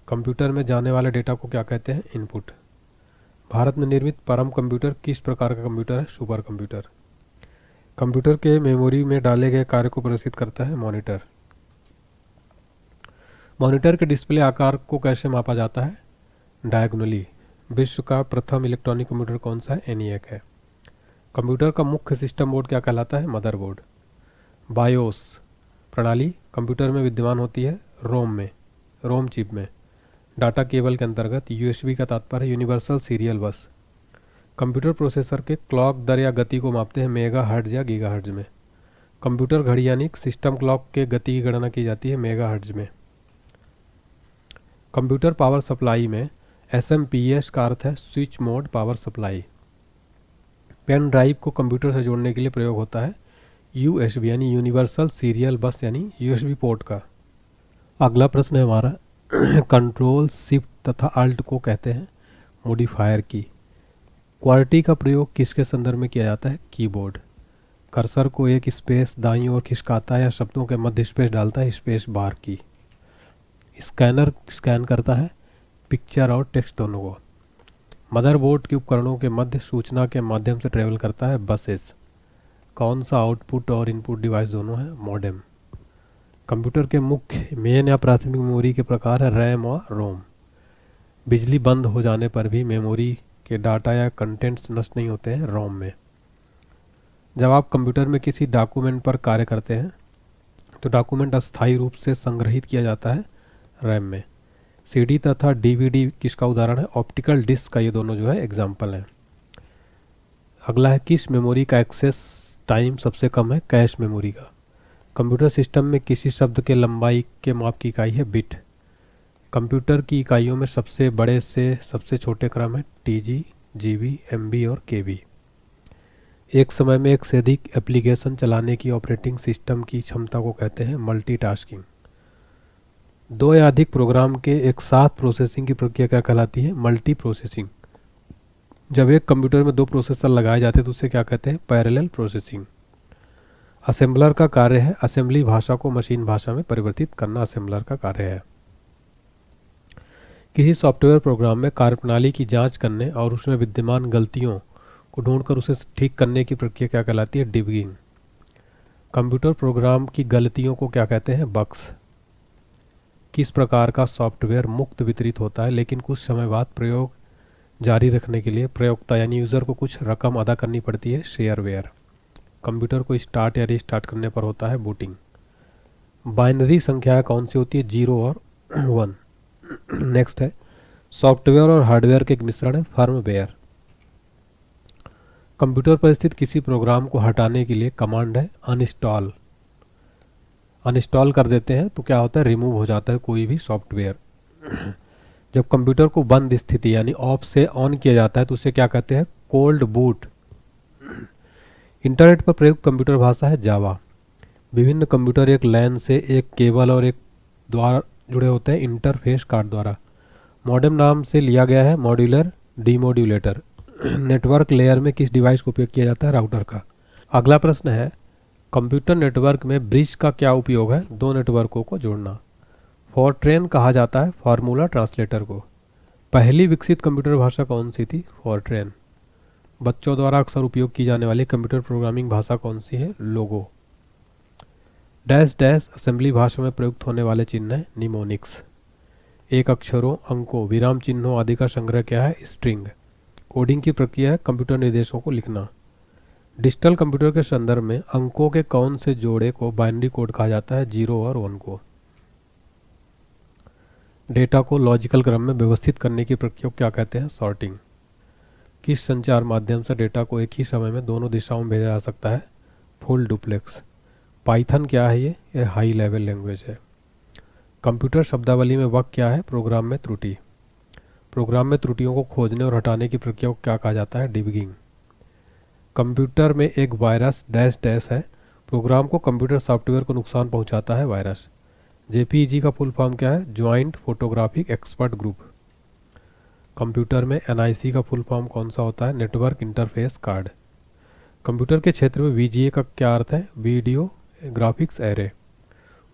कंप्यूटर में जाने वाले डेटा को क्या कहते हैं? इनपुट। भारत में निर्मित परम कंप्यूटर किस प्रकार का कंप्यूटर है? Super computer. कंप्यूटर के मेमोरी में डाले गए कार्य को प्रदर्शित करता है? मॉनिटर। मॉनिटर के डिस्प्ले आकार को कैसे मापा जाता है? डायगोनली। विश्व का प्रथम इलेक्ट्रॉनिक कंप्यूटर कौन सा है? एनिएक है। कंप्यूटर का मुख्य सिस्टम बोर्ड क्या कहलाता है? मदरबोर्ड। बायोस प्रणाली कंप्यूटर में विद्यमान होती है? रोम चिप में। डाटा केबल के अंतर्गत यूएसबी का तात्पर्य है यूनिवर्सल सीरियल बस। कंप्यूटर प्रोसेसर के क्लॉक दर या गति को मापते हैं मेगा हर्ट्ज या गीगा हर्ट्ज में। कंप्यूटर घड़ी यानी सिस्टम क्लॉक के गति की गणना की जाती है मेगा हर्ट्ज में। कंप्यूटर पावर सप्लाई में एसएमपीएस का अर्थ है switch mode power supply. Pen drive को कंप्यूटर से जोड़ने के लिए प्रयोग होता है यूएसबी यानी यूनिवर्सल सीरियल बस यानी यूएसबी पोर्ट का। अगला प्रश्न है हमारा कंट्रोल शिफ्ट तथा अल्ट को कहते हैं मॉडिफायर की। क्वार्टी का प्रयोग किसके संदर्भ में किया जाता है? कीबोर्ड। कर्सर को एक स्पेस दाईं ओर खिसकाता है या शब्दों के मध्य स्पेस डालता है? स्पेस बार की। स्कैनर स्कैन करता है पिक्चर और टेक्स्ट दोनों को। मदरबोर्ड के उपकरणों के मध्य सूचना के माध्यम से ट्रेवल करता है? बसेस। कौन सा आउटपुट और इनपुट डिवाइस दोनों है? मॉडेम। कंप्यूटर के मुख्य मेन या प्राथमिक मेमोरी के प्रकार है रैम और रोम। बिजली बंद हो जाने पर भी मेमोरी के डाटा या कंटेंट्स नष्ट नहीं होते हैं रोम में। जब आप कंप्यूटर में किसी डॉक्यूमेंट पर कार्य करते हैं तो डॉक्यूमेंट अस्थायी रूप से संग्रहित किया जाता है रैम में। सीडी तथा डीवीडी किसका उदाहरण है? ऑप्टिकल डिस्क का ये दोनों जो है एग्जाम्पल हैं। अगला है किस मेमोरी का एक्सेस टाइम सबसे कम है? कैश मेमोरी का। कंप्यूटर सिस्टम में किसी शब्द के लंबाई के माप की इकाई है? बिट। कंप्यूटर की इकाइयों में सबसे बड़े से सबसे छोटे क्रम है टीजी, जीबी, एमबी और केबी। एक समय में एक से अधिक एप्लीकेशन चलाने की ऑपरेटिंग सिस्टम की क्षमता को कहते हैं मल्टीटास्किंग। दो या अधिक प्रोग्राम के एक साथ प्रोसेसिंग की प्रक्रिया क्या कहलाती है? Multi processing. जब एक कंप्यूटर में दो प्रोसेसर लगाए जाते हैं तो उसे क्या कहते हैं? Parallel processing. असेंबलर का कार्य है असेंबली भाषा को मशीन भाषा में परिवर्तित करना असेंबलर का कार्य है। किसी सॉफ्टवेयर प्रोग्राम में कार्यप्रणाली की जांच करने और उसमें विद्यमान गलतियों को ढूंढकर उसे ठीक करने की प्रक्रिया क्या कहलाती है? डिबगिंग। कंप्यूटर प्रोग्राम की गलतियों को क्या कहते हैं? बग्स। किस प्रकार का सॉफ्टवेयर मुफ्त वितरित होता है लेकिन कुछ समय बाद प्रयोग जारी रखने के लिए प्रयोक्ता यानी यूज़र को कुछ रकम अदा करनी पड़ती है? शेयरवेयर। कंप्यूटर को स्टार्ट या रीस्टार्ट करने पर होता है बूटिंग। बाइनरी संख्याएं कौन सी होती है? 0 और 1। नेक्स्ट है सॉफ्टवेयर और हार्डवेयर के एक मिश्रण है फर्मवेयर। कंप्यूटर पर स्थित किसी प्रोग्राम को हटाने के लिए कमांड है अनइंस्टॉल। अनइंस्टॉल कर देते हैं तो क्या होता है? रिमूव हो जाता है कोई भी सॉफ्टवेयर। जब कंप्यूटर को बंद स्थिति यानी ऑफ से ऑन किया जाता है तो उसे क्या कहते हैं? Cold boot. इंटरनेट पर प्रयुक्त कंप्यूटर भाषा है जावा। विभिन्न कंप्यूटर एक लैन से एक केबल और एक द्वारा जुड़े होते हैं इंटरफेस कार्ड द्वारा। मॉडेम नाम से लिया गया है मॉड्यूलर डीमोड्यूलेटर। नेटवर्क लेयर में किस डिवाइस का उपयोग किया जाता है? राउटर का। अगला प्रश्न है कंप्यूटर नेटवर्क में ब्रिज का क्या उपयोग है? दो नेटवर्कों को जोड़ना। फॉरट्रेन कहा जाता है फार्मूला ट्रांसलेटर को। पहली विकसित कंप्यूटर भाषा कौन सी थी? फॉरट्रेन। बच्चों द्वारा अक्सर उपयोग की जाने वाली कंप्यूटर प्रोग्रामिंग भाषा कौन सी है? लोगो। डैश डैश असेंबली भाषा में प्रयुक्त होने वाले चिन्ह है निमोनिक्स। एक अक्षरों, अंकों, विराम चिन्हों आदि का संग्रह क्या है? स्ट्रिंग। कोडिंग की प्रक्रिया है कंप्यूटर निर्देशों को लिखना। डिजिटल कंप्यूटर के संदर्भ में अंकों के कौन से जोड़े को बाइनरी कोड कहा जाता है? 0 और 1 को। डेटा को लॉजिकल क्रम में व्यवस्थित करने की प्रक्रिया को क्या कहते हैं? सॉर्टिंग। किस संचार माध्यम से डेटा को एक ही समय में दोनों दिशाओं में भेजा जा सकता है? Full duplex. पाइथन क्या है? ये हाई लेवल लैंग्वेज है। कंप्यूटर शब्दावली में वक्त क्या है? प्रोग्राम में त्रुटि। प्रोग्राम में त्रुटियों को खोजने और हटाने की प्रक्रिया को क्या कहा जाता है? डिबगिंग। कंप्यूटर में एक वायरस डैश डैश है। प्रोग्राम को कंप्यूटर सॉफ्टवेयर को नुकसान पहुंचाता है वायरस। जेपीईजी का फुल फॉर्म क्या है? Joint photographic expert group. Computer में NIC का फुल फॉर्म कौन सा होता है? Network interface card. कंप्यूटर के क्षेत्र में VGA का क्या अर्थ है? Video graphics array.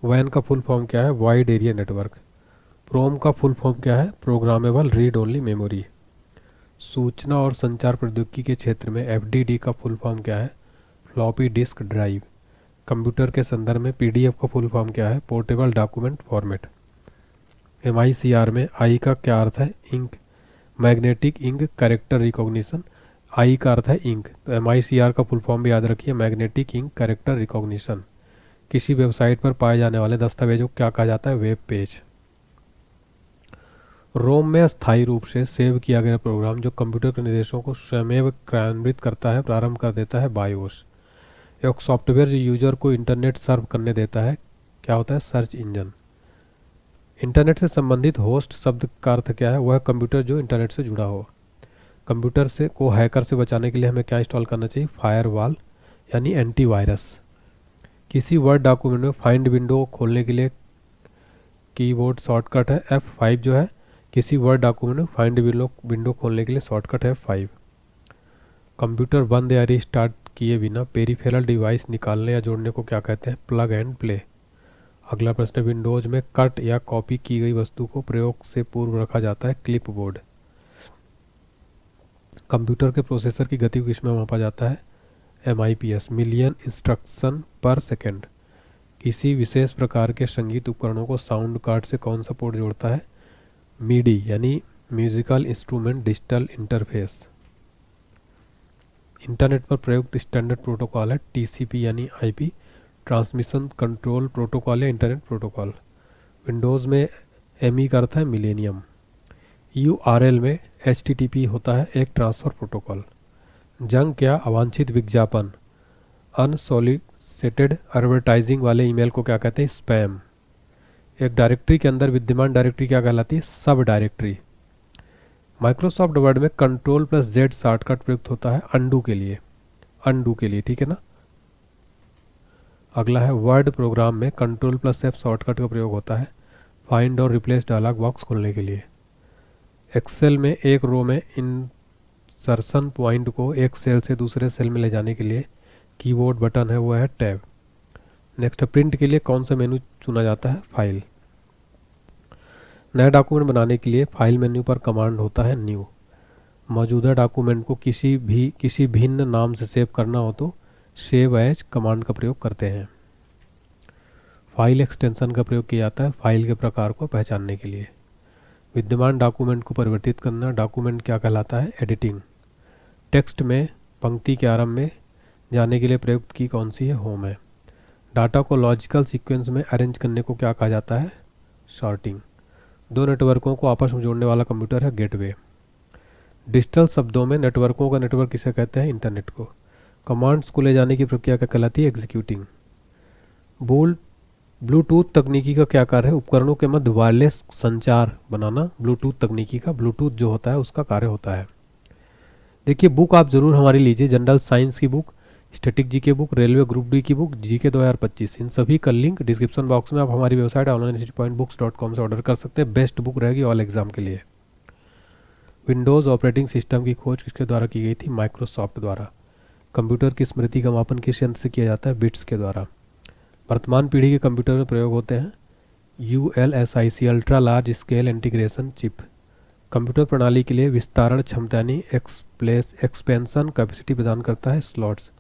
WAN का फुल फॉर्म क्या है? Wide area network. PROM का फुल फॉर्म क्या है? Programmable read only memory. सूचना और संचार प्रौद्योगिकी के क्षेत्र में FDD का फुल फॉर्म क्या है? Floppy disk drive. कंप्यूटर के संदर्भ में PDF का फुल फॉर्म क्या है? Portable document format. MICR में I का क्या अर्थ है? Ink. Magnetic ink character recognition. I का अर्थ है इंक, तो MICR का फुल फॉर्म भी याद रखिए, मैग्नेटिक इंक कैरेक्टर रिकॉग्निशन। किसी वेबसाइट पर पाए जाने वाले दस्तावेजों को क्या कहा जाता है? Web page. रोम में अस्थायी रूप से सेव किया गया प्रोग्राम जो कंप्यूटर के निर्देशों को स्वयं क्रियान्वित करता है, प्रारंभ कर देता है, बायोस। एक सॉफ्टवेयर जो यूजर को इंटरनेट सर्व करने देता है क्या होता है? Search engine. इंटरनेट से संबंधित होस्ट शब्द का अर्थ क्या है? वह कंप्यूटर जो इंटरनेट से जुड़ा हो। कंप्यूटर से को हैकर से बचाने के लिए हमें क्या इंस्टॉल करना चाहिए? फायरवॉल यानी एंटीवायरस। किसी वर्ड डॉक्यूमेंट में फाइंड विंडो खोलने के लिए कीबोर्ड शॉर्टकट है F5 जो है। किसी वर्ड डॉक्यूमेंट में फाइंड विंडो खोलने के लिए शॉर्टकट है F5। कंप्यूटर बंद या रिस्टार्ट किए बिना पेरिफेरल डिवाइस निकालने या जोड़ने को क्या कहते हैं? Plug and play. अगला प्रश्न, विंडोज में कट या कॉपी की गई वस्तु को प्रयोग से पूर्व रखा जाता है क्लिपबोर्ड। कंप्यूटर के प्रोसेसर की गति को किसमें मापा जाता है? MIPS, मिलियन इंस्ट्रक्शन पर सेकेंड। किसी विशेष प्रकार के संगीत उपकरणों को साउंड कार्ड से कौन सा पोर्ट जोड़ता है? MIDI यानी musical instrument digital interface. Internet पर प्रयुक्त स्टैंडर्ड प्रोटोकॉल है TCP यानी IP, ट्रांसमिशन कंट्रोल प्रोटोकॉल या इंटरनेट प्रोटोकॉल। विंडोज़ में ME का अर्थ है मिलेनियम। URL में HTTP होता है एक ट्रांसफ़र प्रोटोकॉल। जंक या अवांछित विज्ञापन, अनसॉलिसिटेड एडवर्टाइजिंग वाले ईमेल को क्या कहते हैं? स्पैम। एक डायरेक्टरी के अंदर विद्यमान डायरेक्टरी क्या कहलाती है? सब डायरेक्टरी। माइक्रोसॉफ्ट वर्ड में Ctrl+Z शॉर्टकट प्रयुक्त होता है अंडू के लिए, ठीक है ना। अगला है, वर्ड प्रोग्राम में Ctrl+F शॉर्टकट का प्रयोग होता है फाइंड और रिप्लेस डायलॉग बॉक्स खोलने के लिए। एक्सेल में एक रो में इंसर्शन पॉइंट को एक सेल से दूसरे सेल में ले जाने के लिए कीबोर्ड बटन है वो है टैब। नेक्स्ट, प्रिंट के लिए कौन सा मेनू चुना जाता है? फाइल। नया डॉक्यूमेंट बनाने के लिए फाइल मेन्यू पर कमांड होता है न्यू। मौजूदा डॉक्यूमेंट को किसी भिन्न नाम से सेव करना हो तो सेव एज कमांड का प्रयोग करते हैं। फाइल एक्सटेंशन का प्रयोग किया जाता है फाइल के प्रकार को पहचानने के लिए। विद्यमान डॉक्यूमेंट को परिवर्तित करना डॉक्यूमेंट क्या कहलाता है? एडिटिंग। टेक्स्ट में पंक्ति के आरंभ में जाने के लिए प्रयुक्त की कौन सी है? होम है। डाटा को लॉजिकल सीक्वेंस में अरेंज करने को क्या कहा जाता है? सॉर्टिंग। दो नेटवर्कों को आपस में जोड़ने वाला कंप्यूटर है गेटवे। डिजिटल शब्दों में नेटवर्कों का नेटवर्क किसे कहते हैं? इंटरनेट को। कमांड्स को ले जाने की प्रक्रिया क्या कहलाती है? एग्जीक्यूटिंग। ब्लूटूथ तकनीकी का क्या कार्य है? उपकरणों के मध्य वायरलेस संचार बनाना ब्लूटूथ तकनीकी का, ब्लूटूथ जो होता है उसका कार्य होता है। देखिए, बुक आप जरूर हमारी लीजिए, जनरल साइंस की book, static GK book, railway group D की बुक, जीके 2025। इन सभी का लिंक डिस्क्रिप्शन बॉक्स में आप हमारी वेबसाइट online-books.com से ऑर्डर कर सकते हैं। बेस्ट बुक रहेगी ऑल एग्जाम के लिए। विंडोज़ ऑपरेटिंग सिस्टम की खोज किसके द्वारा की गई थी? माइक्रोसॉफ्ट द्वारा। कंप्यूटर की स्मृति का मापन किस यंत्र से किया जाता है? बिट्स के द्वारा। वर्तमान पीढ़ी के कंप्यूटर में प्रयोग होते हैं ULSIC, ultra large scale integration chip. Computer प्रणाली के लिए विस्तारण क्षमता यानी एक्सपेंशन कैपेसिटी प्रदान करता है स्लॉट्स।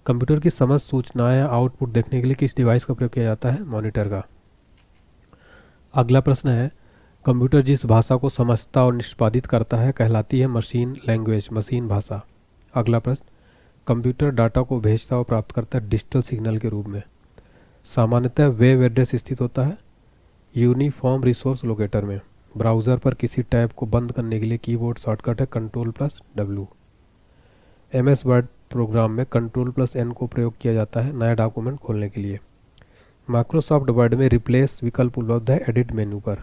कंप्यूटर की समस्त सूचनाएं या आउटपुट देखने के लिए किस डिवाइस का प्रयोग किया जाता है? मॉनिटर का। अगला प्रश्न है, कंप्यूटर जिस भाषा को समझता और निष्पादित करता है कहलाती है मशीन लैंग्वेज, मशीन भाषा। अगला प्रश्न, कंप्यूटर डाटा को भेजता और प्राप्त करता है डिजिटल सिग्नल के रूप में। सामान्यतः वेब एड्रेस स्थित होता है यूनिफॉर्म रिसोर्स लोकेटर में। ब्राउज़र पर किसी टैब को बंद करने के लिए कीबोर्ड शॉर्टकट है Ctrl+W। MS वर्ड प्रोग्राम में Ctrl+N को प्रयोग किया जाता है नया डॉक्यूमेंट खोलने के लिए। माइक्रोसॉफ्ट वर्ड में रिप्लेस विकल्प उपलब्ध है एडिट मेन्यू पर।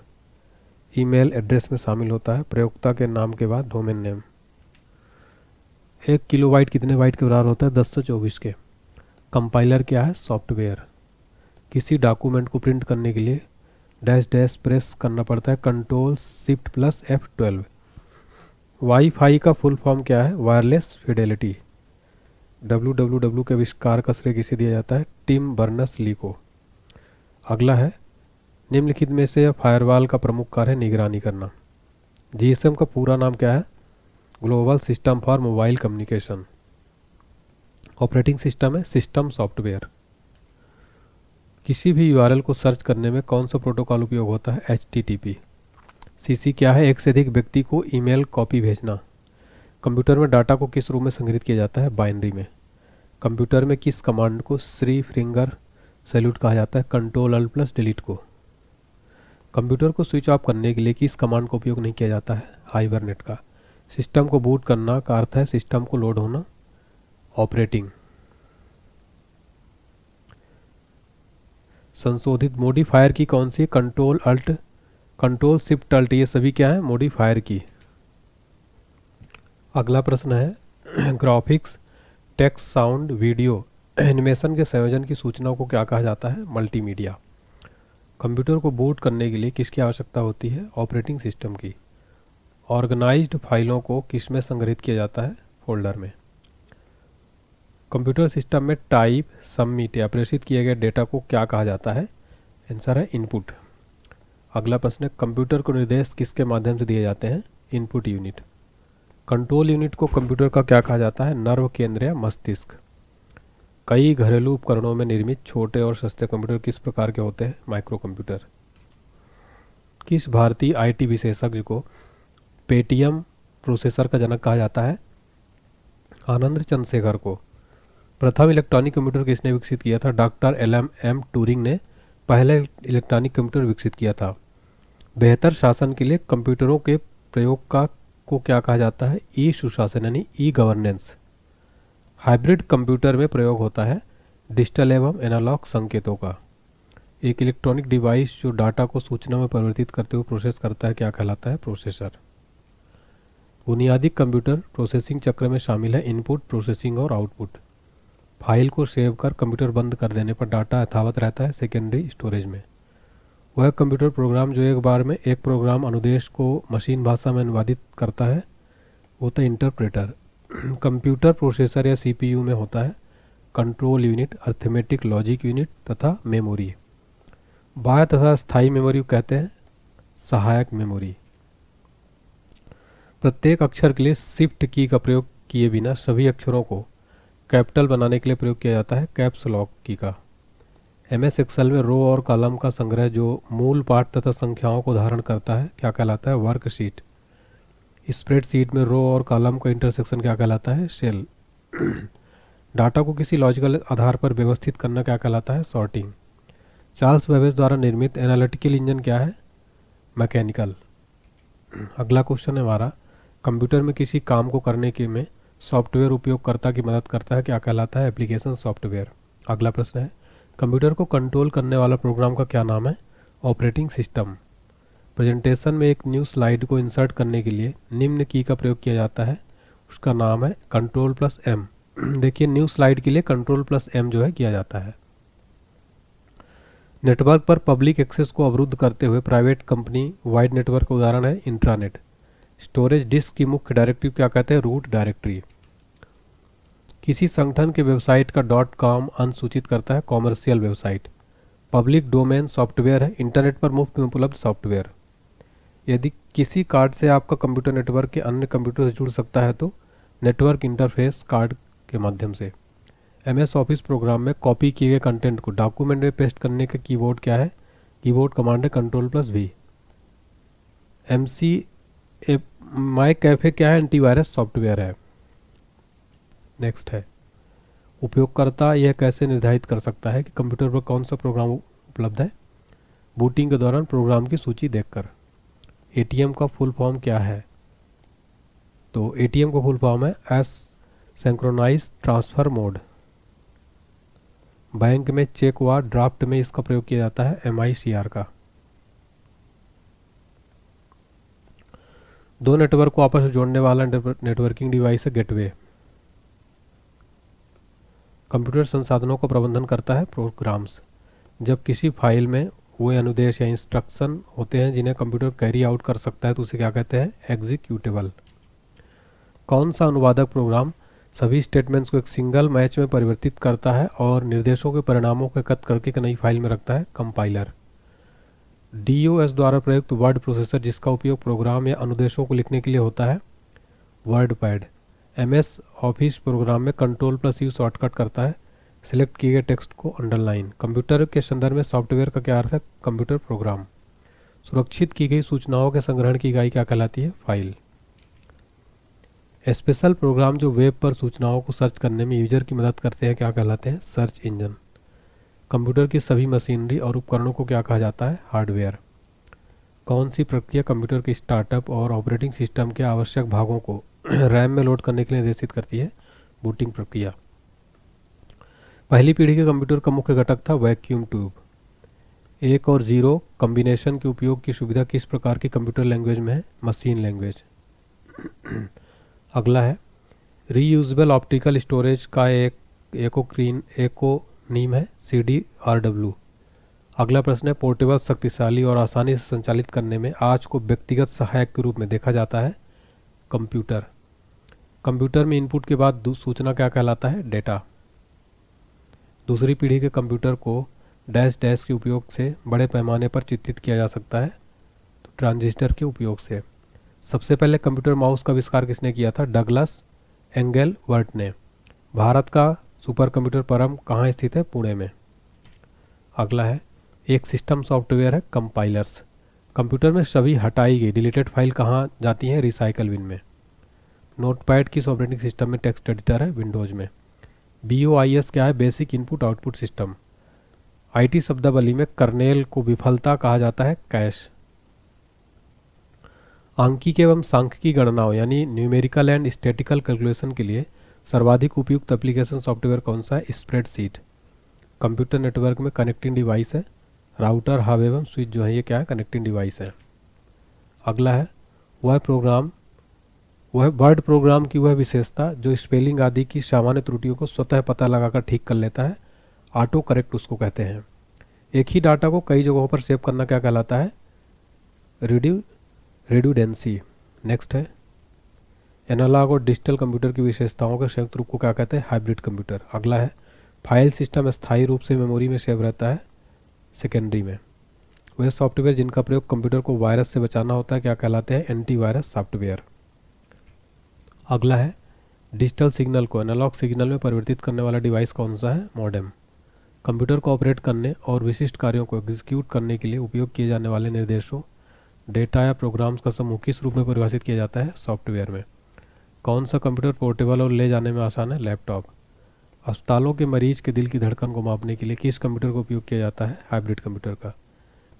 ईमेल एड्रेस में शामिल होता है प्रयोक्ता के नाम के बाद डोमेन नेम। 1 किलोबाइट कितने बाइट के बराबर होता है? 1024 के। कंपाइलर क्या है? सॉफ्टवेयर। किसी डॉक्यूमेंट को प्रिंट करने के लिए डैश डैश प्रेस करना पड़ता है Ctrl+Shift+F12। वाईफाई का फुल फॉर्म क्या है? Wireless Fidelity. www के आविष्कार का श्रेय किसे दिया जाता है? टिम बर्नर्स ली को। अगला है, निम्नलिखित में से फायरवॉल का प्रमुख कार्य है निगरानी करना। जीएसएम का पूरा नाम क्या है? Global system for mobile communication. Operating system है सिस्टम सॉफ्टवेयर। किसी भी यूआरएल को सर्च करने में कौन सा प्रोटोकॉल उपयोग होता है? HTTP। सीसी क्या है? एक से अधिक व्यक्ति को ईमेल कॉपी भेजना। कंप्यूटर में डाटा को किस रूप में संग्रहित किया जाता है? बाइनरी में। कंप्यूटर में किस कमांड को श्री फिंगर सैल्यूट कहा जाता है? Ctrl+Alt+Delete को। कंप्यूटर को स्विच ऑफ करने के लिए किस कमांड का उपयोग नहीं किया जाता है? हाइबरनेट का। सिस्टम को बूट करना का अर्थ है सिस्टम को लोड होना, ऑपरेटिंग। संशोधित मॉडिफायर की कौन सी? कंट्रोल-Shift-Alt, ये सभी क्या है? मॉडिफायर की। अगला प्रश्न है, graphics, text, sound, video, animation के संयोजन की सूचनाओं को क्या कहा जाता है? मल्टीमीडिया। कंप्यूटर को बूट करने के लिए किसकी आवश्यकता होती है? ऑपरेटिंग सिस्टम की। ऑर्गेनाइज्ड फाइलों को किस में संग्रहित किया जाता है? फोल्डर में। कंप्यूटर सिस्टम में टाइप, सबमिट या प्रेषित किए गए डेटा को क्या कहा जाता है? आंसर है इनपुट। अगला प्रश्न है, कंप्यूटर को निर्देश किसके माध्यम से दिए जाते हैं? Input unit. कंट्रोल यूनिट को कंप्यूटर का क्या कहा जाता है? नर्व केंद्र या मस्तिष्क। कई घरेलू उपकरणों में निर्मित छोटे और सस्ते कंप्यूटर किस प्रकार के होते हैं? Micro computer. किस भारतीय आईटी विशेषज्ञ को पेटीएम प्रोसेसर का जनक कहा जाता है? आनंद चंद्रशेखर को। प्रथम इलेक्ट्रॉनिक कंप्यूटर किसने विकसित किया था? डॉक्टर LM ट्यूरिंग ने पहला इलेक्ट्रॉनिक कंप्यूटर विकसित किया था। बेहतर शासन के लिए कंप्यूटरों के प्रयोग को क्या कहा जाता है? ई सुशासन यानी ई गवर्नेंस। हाइब्रिड कंप्यूटर में प्रयोग होता है डिजिटल एवं एनालॉग संकेतों का। एक इलेक्ट्रॉनिक डिवाइस जो डाटा को सूचना में परिवर्तित करते हुए प्रोसेस करता है क्या कहलाता है? प्रोसेसर। बुनियादी कंप्यूटर प्रोसेसिंग चक्र में शामिल है इनपुट, प्रोसेसिंग और आउटपुट। फाइल को सेव कर कंप्यूटर बंद कर देने पर डाटा यथावत रहता है सेकेंडरी स्टोरेज में। वह कंप्यूटर प्रोग्राम जो एक बार में एक प्रोग्राम अनुदेश को मशीन भाषा में अनुवादित करता है वो होता है इंटरप्रेटर। कंप्यूटर प्रोसेसर या CPU में होता है control unit, arithmetic logic unit तथा मेमोरी। बाह्य तथा स्थायी मेमोरी कहते हैं सहायक मेमोरी। प्रत्येक अक्षर के लिए शिफ्ट की का प्रयोग किए बिना सभी अक्षरों को कैपिटल बनाने के लिए प्रयोग किया जाता है कैप्स लॉक की का। MS एक्सेल में रो और कॉलम का संग्रह जो मूल पाठ तथा संख्याओं को धारण करता है क्या कहलाता है? वर्कशीट। स्प्रेडशीट में रो और कॉलम का इंटरसेक्शन क्या कहलाता है? सेल। डाटा को किसी लॉजिकल आधार पर व्यवस्थित करना क्या कहलाता है? सॉर्टिंग। चार्ल्स बेबेज द्वारा निर्मित एनालिटिकल इंजन क्या है? मैकेनिकल। अगला क्वेश्चन है हमारा, कंप्यूटर में किसी काम को करने के में सॉफ्टवेयर उपयोगकर्ता की मदद करता है क्या कहलाता है? Application software. अगला प्रश्न है, कंप्यूटर को कंट्रोल करने वाला प्रोग्राम का क्या नाम है? Operating system. प्रेजेंटेशन में एक न्यू स्लाइड को इंसर्ट करने के लिए निम्न की का प्रयोग किया जाता है, उसका नाम है Ctrl+M। देखिए न्यू स्लाइड के लिए Ctrl+M जो है किया जाता है। नेटवर्क पर पब्लिक एक्सेस को अवरुद्ध करते हुए प्राइवेट कंपनी वाइड नेटवर्क का उदाहरण है इंट्रानेट। स्टोरेज डिस्क की मुख्य डायरेक्टरी क्या कहते हैं? Root directory. किसी संगठन के वेबसाइट का .com अंश सूचित करता है commercial website. Public domain software है इंटरनेट पर मुफ्त में उपलब्ध सॉफ्टवेयर। यदि किसी कार्ड से आपका कंप्यूटर नेटवर्क के अन्य कंप्यूटर से जुड़ सकता है तो नेटवर्क इंटरफेस कार्ड के माध्यम से। MS ऑफिस प्रोग्राम में कॉपी किए गए कंटेंट को डॉक्यूमेंट में पेस्ट करने का कीबोर्ड क्या है? कीबोर्ड कमांड है Ctrl+V। माई कैफे क्या है? एंटीवायरस सॉफ्टवेयर है। नेक्स्ट है, उपयोगकर्ता यह कैसे निर्धारित कर सकता है कि कंप्यूटर पर कौन सा प्रोग्राम उपलब्ध है? बूटिंग के दौरान प्रोग्राम की सूची देखकर। ATM का फुल फॉर्म क्या है? तो ATM का फुल फॉर्म है एसिंक्रोनाइज ट्रांसफर मोड। बैंक में चेक व ड्राफ्ट में इसका प्रयोग किया जाता है MICR का। दो नेटवर्क को आपस में जोड़ने वाला नेटवर्किंग डिवाइस है गेटवे। कंप्यूटर संसाधनों का प्रबंधन करता है प्रोग्राम्स। जब किसी फाइल में वो अनुदेश या इंस्ट्रक्शन होते हैं जिन्हें कंप्यूटर कैरी आउट कर सकता है तो उसे क्या कहते हैं? एग्जीक्यूटेबल। कौन सा अनुवादक प्रोग्राम सभी स्टेटमेंट्स को एक सिंगल मैच में परिवर्तित करता है और निर्देशों के परिणामों को एकत्र करके एक नई फाइल में रखता है? कंपाइलर। DOS द्वारा प्रयुक्त वर्ड प्रोसेसर जिसका उपयोग प्रोग्राम या अनुदेशों को लिखने के लिए होता है? वर्डपैड। MS ऑफिस प्रोग्राम में Ctrl+U शॉर्टकट करता है सिलेक्ट किए गए टेक्स्ट को अंडरलाइन। कंप्यूटर के संदर्भ में सॉफ्टवेयर का क्या अर्थ है? Computer program. सुरक्षित की गई सूचनाओं के संग्रहण की इकाई क्या कहलाती है? फाइल। स्पेशल प्रोग्राम जो वेब पर सूचनाओं को सर्च करने में यूजर की मदद करते हैं क्या कहलाते हैं? Search engine. कंप्यूटर की सभी मशीनरी और उपकरणों को क्या कहा जाता है? हार्डवेयर। कौन सी प्रक्रिया कंप्यूटर के स्टार्टअप और ऑपरेटिंग सिस्टम के आवश्यक भागों को रैम में लोड करने के लिए निर्देशित करती है? बूटिंग प्रक्रिया। पहली पीढ़ी के कंप्यूटर का मुख्य घटक था वैक्यूम ट्यूब। 1 और 0 कॉम्बिनेशन के उपयोग की सुविधा किस प्रकार की कंप्यूटर लैंग्वेज में है? Machine language. अगला है रीयूजेबल ऑप्टिकल स्टोरेज का एक एकोनीम है CDRW। अगला प्रश्न है पोर्टेबल, शक्तिशाली और आसानी से संचालित करने में आज को व्यक्तिगत सहायक के रूप में देखा जाता है? कंप्यूटर। कंप्यूटर में इनपुट के बाद सूचना क्या कहलाता है? डेटा। दूसरी पीढ़ी के कंप्यूटर को डैश डैश के उपयोग से बड़े पैमाने पर चित्रित किया जा सकता है? तो ट्रांजिस्टर के उपयोग से। सबसे पहले कंप्यूटर माउस का आविष्कार किसने किया था? डगलस एंगलवर्ट ने। भारत का सुपर कंप्यूटर परम कहाँ स्थित है? पुणे में। अगला है एक सिस्टम सॉफ्टवेयर है कंपाइलर्स। कंप्यूटर में सभी हटाई गई डिलीटेड फाइल कहाँ जाती हैं? रिसाइकल बिन में। नोटपैड किस ऑपरेटिंग सिस्टम में टेक्स्ट एडिटर है? विंडोज में। BOIS क्या है? Basic input output system. IT शब्दावली में कर्नेल को विफलता कहा जाता है? कैश। आंकिक एवं सांख्यिकी गणनाओं यानी न्यूमेरिकल एंड स्टैटिकल कैलकुलेशन के लिए सर्वाधिक उपयुक्त एप्लीकेशन सॉफ्टवेयर कौन सा है? स्प्रेडशीट। कंप्यूटर नेटवर्क में कनेक्टिंग डिवाइस है राउटर, हब एवं स्विच जो है ये क्या है? कनेक्टिंग डिवाइस है। अगला है वह वर्ड प्रोग्राम की वह विशेषता जो स्पेलिंग आदि की सामान्य त्रुटियों को स्वतः पता लगाकर ठीक कर लेता है? ऑटो करेक्ट उसको कहते हैं। एक ही डाटा को कई जगहों पर सेव करना क्या कहलाता है? रिड्यूडेंसी। नेक्स्ट है एनालॉग और डिजिटल कंप्यूटर की विशेषताओं के संयुक्त रूप को क्या कहते हैं? Hybrid computer. अगला है फाइल सिस्टम स्थायी रूप से मेमोरी में सेव रहता है? सेकेंडरी में। वह सॉफ्टवेयर जिनका प्रयोग कंप्यूटर को वायरस से बचाना होता है क्या कहलाते हैं? Antivirus software. अगला है डिजिटल सिग्नल को एनालॉग सिग्नल में परिवर्तित करने वाला डिवाइस कौन सा है? मॉडेम। कंप्यूटर को ऑपरेट करने और विशिष्ट कार्यों को एग्जीक्यूट करने के लिए उपयोग किए जाने वाले निर्देशों, डेटा या प्रोग्राम्स का समूह किस रूप में परिभाषित किया जाता है? सॉफ्टवेयर में। कौन सा कंप्यूटर पोर्टेबल और ले जाने में आसान है? लैपटॉप। अस्पतालों के मरीज के दिल की धड़कन को मापने के लिए किस कंप्यूटर का उपयोग किया जाता है? हाइब्रिड कंप्यूटर का।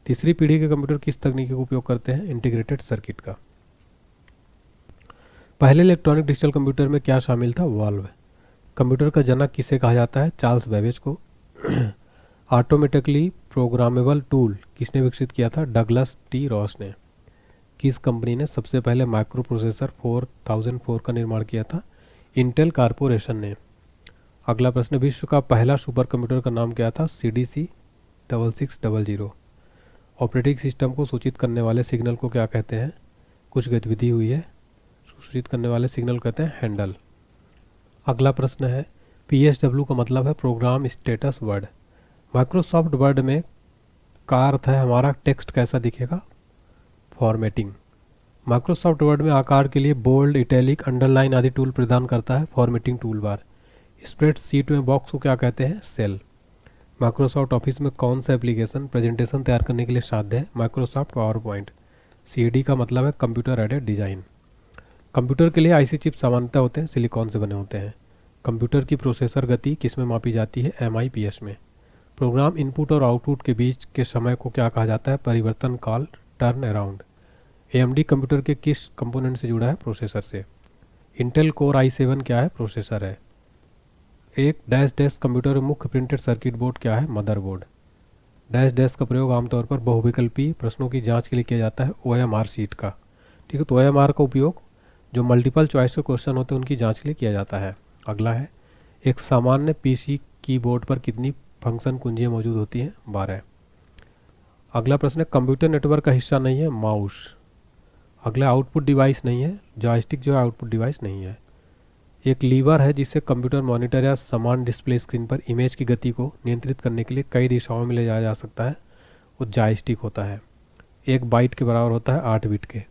तीसरी पीढ़ी के कंप्यूटर किस तकनीकी का उपयोग करते हैं? इंटीग्रेटेड सर्किट का। पहले इलेक्ट्रॉनिक डिजिटल कंप्यूटर में क्या शामिल था? वाल्व। कंप्यूटर का जनक किसे कहा जाता है? चार्ल्स बेबेज को। ऑटोमेटिकली प्रोग्रामेबल टूल किसने विकसित किया था? डगलस टी रॉस ने। किस कंपनी ने सबसे पहले माइक्रो प्रोसेसर 4004 का निर्माण किया था? इंटेल कॉरपोरेशन ने। अगला प्रश्न विश्व का पहला सुपर कंप्यूटर का नाम क्या था? CDC 6600। ऑपरेटिंग सिस्टम को सूचित करने वाले सिग्नल को क्या कहते हैं? कुछ गतिविधि हुई है सूचित करने वाले सिग्नल कहते हैं हैंडल। अगला प्रश्न है PSW का मतलब है program status word. Microsoft word में का अर्थ है हमारा टेक्स्ट कैसा दिखेगा? फॉर्मेटिंग। माइक्रोसॉफ्ट वर्ड में आकार के लिए बोल्ड, इटैलिक, अंडरलाइन आदि टूल प्रदान करता है फॉर्मेटिंग टूल बार। स्प्रेडशीट में बॉक्स को क्या कहते हैं? सेल। माइक्रोसॉफ्ट ऑफिस में कौन सा एप्लीकेशन प्रेजेंटेशन तैयार करने के लिए साध्य है? Microsoft power point. CD का मतलब है कंप्यूटर एडेड डिजाइन। कंप्यूटर के लिए IC चिप सामान्यतः होते हैं सिलिकॉन से बने होते हैं। कंप्यूटर की प्रोसेसर गति किस में मापी जाती है? MIPS में। प्रोग्राम इनपुट और आउटपुट के बीच के समय को क्या कहा जाता है? परिवर्तन काल, टर्न अराउंड। AMD कंप्यूटर के किस कंपोनेंट से जुड़ा है? प्रोसेसर से। इंटेल कोर i7 क्या है? प्रोसेसर है। एक डैश डैश कंप्यूटर में मुख्य प्रिंटेड सर्किट बोर्ड क्या है? मदरबोर्ड। डैश डैश का प्रयोग आमतौर पर बहुविकल्पी प्रश्नों की जांच के लिए किया जाता है OMR शीट का। ठीक है, तो OMR का उपयोग जो मल्टीपल चॉइस के क्वेश्चन होते हैं उनकी जांच के लिए किया जाता है। अगला है एक सामान्य PC कीबोर्ड पर कितनी फंक्शन कुंजियाँ मौजूद होती हैं? 12। अगला प्रश्न है कंप्यूटर नेटवर्क का हिस्सा नहीं है? माउस। अगला आउटपुट डिवाइस नहीं है, जॉयस्टिक जो है आउटपुट डिवाइस नहीं है। एक लीवर है जिससे कंप्यूटर मॉनिटर या समान डिस्प्ले स्क्रीन पर इमेज की गति को नियंत्रित करने के लिए कई दिशाओं में ले जाया जा सकता है, वो जॉयस्टिक होता है। 1 बाइट के बराबर होता है 8 बिट के।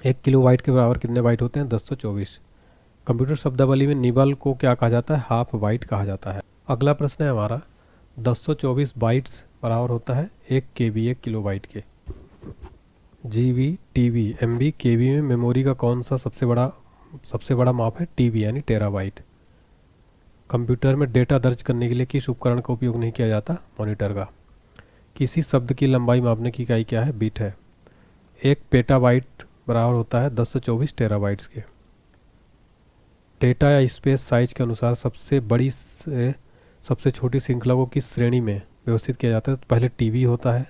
1 किलो बाइट के बराबर कितने बाइट होते हैं? 1024। कंप्यूटर शब्दावली में निबल को क्या कहा जाता है? हाफ बाइट कहा जाता है। अगला प्रश्न है हमारा, 1024 बाइट्स बराबर होता है 1 KB, 1 किलो बाइट के। GB, TB, MB, KB में मेमोरी का कौन सा सबसे बड़ा माप है? TB यानी टेराबाइट। कंप्यूटर में डेटा दर्ज करने के लिए किस उपकरण का उपयोग नहीं किया जाता? मॉनिटर का। किसी शब्द की लंबाई मापने की इकाई क्या है? बिट है। 1 पेटाबाइट बराबर होता है 1024 टेराबाइट्स के। डेटा या स्पेस साइज के अनुसार सबसे बड़ी से सबसे छोटी श्रृंखला को किस श्रेणी में व्यवस्थित किया जाता है? तो पहले TB होता है,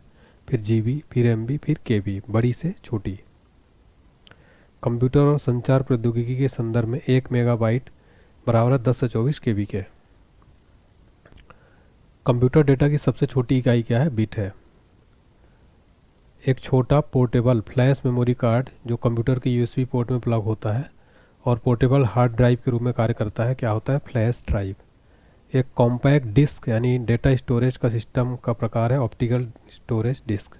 फिर GB, फिर MB, फिर KB, बड़ी से छोटी। कंप्यूटर और संचार प्रौद्योगिकी के संदर्भ में 1 मेगाबाइट बराबर है 1024 KB के। कंप्यूटर डेटा की सबसे छोटी इकाई क्या है? बिट है। एक छोटा पोर्टेबल फ्लैश मेमोरी कार्ड जो कंप्यूटर के USB पोर्ट में प्लग होता है और पोर्टेबल हार्ड ड्राइव के रूप में कार्य करता है, क्या होता है? Flash drive. एक कॉम्पैक्ट डिस्क यानी डेटा स्टोरेज का सिस्टम का प्रकार है ऑप्टिकल स्टोरेज डिस्क।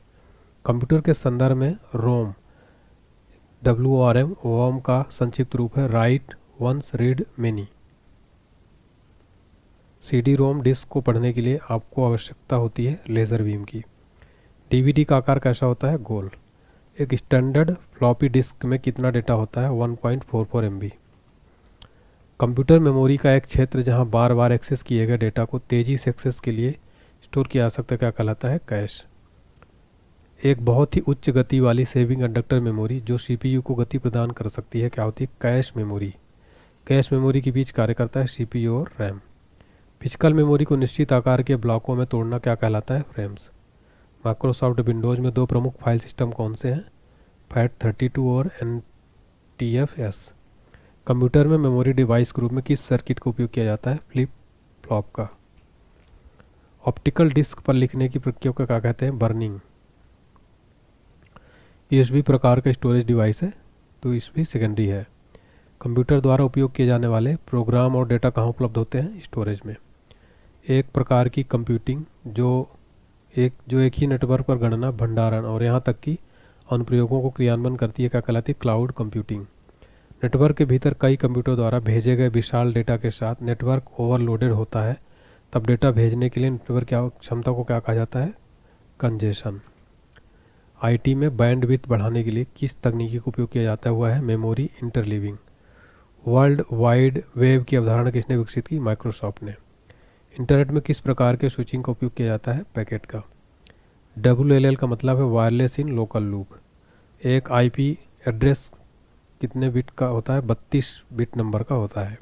कंप्यूटर के संदर्भ में रोम, WRM का संक्षिप्त रूप है write once read many. CD-ROM disk को पढ़ने के लिए आपको आवश्यकता होती है लेज़र बीम की। DVD का आकार कैसा होता है? गोल। एक स्टैंडर्ड फ्लॉपी डिस्क में कितना डेटा होता है? 1.44 MB। कंप्यूटर मेमोरी का एक क्षेत्र जहां बार बार एक्सेस किए गए डेटा को तेजी से एक्सेस के लिए स्टोर किया जा सकता है, क्या कहलाता है? कैश। एक बहुत ही उच्च गति वाली सेविंग कंडक्टर मेमोरी जो CPU को गति प्रदान कर सकती है, क्या होती है? Cache memory. कैश मेमोरी के बीच कार्य करता है CPU और RAM। फिजिकल मेमोरी को निश्चित आकार के ब्लॉकों में तोड़ना क्या कहलाता है? फ्रेम्स। माइक्रोसॉफ्ट विंडोज़ में 2 प्रमुख फाइल सिस्टम कौन से हैं? FAT32 और NTFS। कंप्यूटर में मेमोरी डिवाइस के रूप में किस सर्किट का उपयोग किया जाता है? फ्लिप फ्लॉप का। ऑप्टिकल डिस्क पर लिखने की प्रक्रिया को क्या कहते हैं? बर्निंग। USB प्रकार का स्टोरेज डिवाइस है, तो USB सेकेंडरी है। कंप्यूटर द्वारा उपयोग किए जाने वाले प्रोग्राम और डेटा कहाँ उपलब्ध होते हैं? स्टोरेज में। एक प्रकार की कंप्यूटिंग जो एक ही नेटवर्क पर गणना, भंडारण और यहाँ तक कि अनुप्रयोगों को क्रियान्वयन करती है, क्या कहलाती है? Cloud computing. नेटवर्क के भीतर कई कंप्यूटर द्वारा भेजे गए विशाल डेटा के साथ नेटवर्क ओवरलोडेड होता है, तब डेटा भेजने के लिए नेटवर्क क्षमता को क्या कहा जाता है? कंजेशन। IT में बैंडविड्थ बढ़ाने के लिए किस तकनीकी का उपयोग किया जाता हुआ है? Memory interleaving. World wide web की अवधारणा किसने विकसित की? माइक्रोसॉफ्ट ने। इंटरनेट में किस प्रकार के स्विचिंग का उपयोग किया जाता है? पैकेट का। WLL का मतलब है वायरलेस इन लोकल लूप। एक IP एड्रेस कितने बिट का होता है? 32 बिट नंबर का होता है।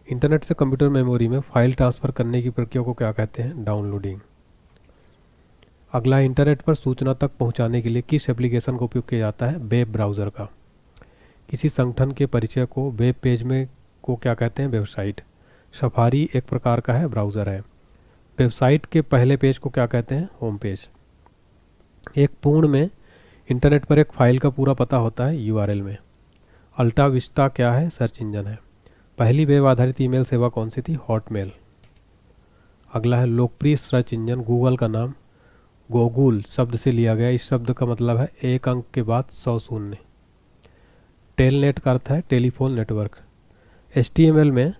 इंटरनेट से कंप्यूटर मेमोरी में फाइल ट्रांसफ़र करने की प्रक्रिया को क्या कहते हैं? डाउनलोडिंग। अगला, इंटरनेट पर सूचना तक पहुंचाने के लिए किस एप्लीकेशन का उपयोग किया जाता है? वेब ब्राउज़र का। किसी संगठन के परिचय को वेब पेज में को क्या कहते हैं? वेबसाइट। सफारी एक प्रकार का है ब्राउज़र है। वेबसाइट के पहले पेज को क्या कहते हैं? Home page. एक पूर्ण में इंटरनेट पर एक फाइल का पूरा पता होता है URL में। अल्टा विस्टा क्या है? सर्च इंजन है। पहली वेब आधारित ईमेल सेवा कौन सी थी? हॉटमेल। अगला है लोकप्रिय सर्च इंजन गूगल का नाम गोगुल शब्द से लिया गया। इस शब्द का मतलब है 1 अंक के बाद 100 शून्य। टेलनेट का अर्थ है टेलीफोन नेटवर्क। HTML में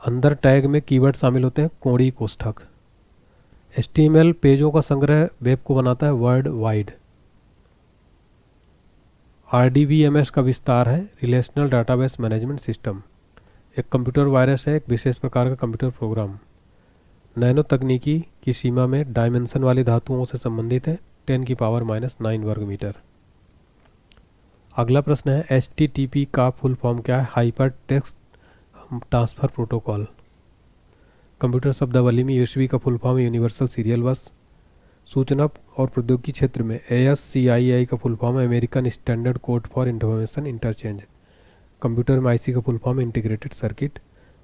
अंदर टैग में कीवर्ड शामिल होते हैं कोड़ी कोष्ठक। HTML पेजों का संग्रह वेब को बनाता है वर्ल्ड वाइड। RDBMS का विस्तार है रिलेशनल डाटाबेस मैनेजमेंट सिस्टम। एक कंप्यूटर वायरस है एक विशेष प्रकार का कंप्यूटर प्रोग्राम। नैनो तकनीकी की सीमा में डायमेंशन वाली धातुओं से संबंधित है 10⁻⁹ वर्ग मीटर। अगला प्रश्न है HTTP का फुल फॉर्म क्या है? Hyper text transfer protocol. Computer शब्दावली में USB का फुल फॉर्म यूनिवर्सल सीरियल बस। सूचना और प्रौद्योगिकी क्षेत्र में ASCII का फुल फॉर्म है American standard code for information interchange. Computer में IC का फुल फॉर्म है इंटीग्रेटेड सर्किट।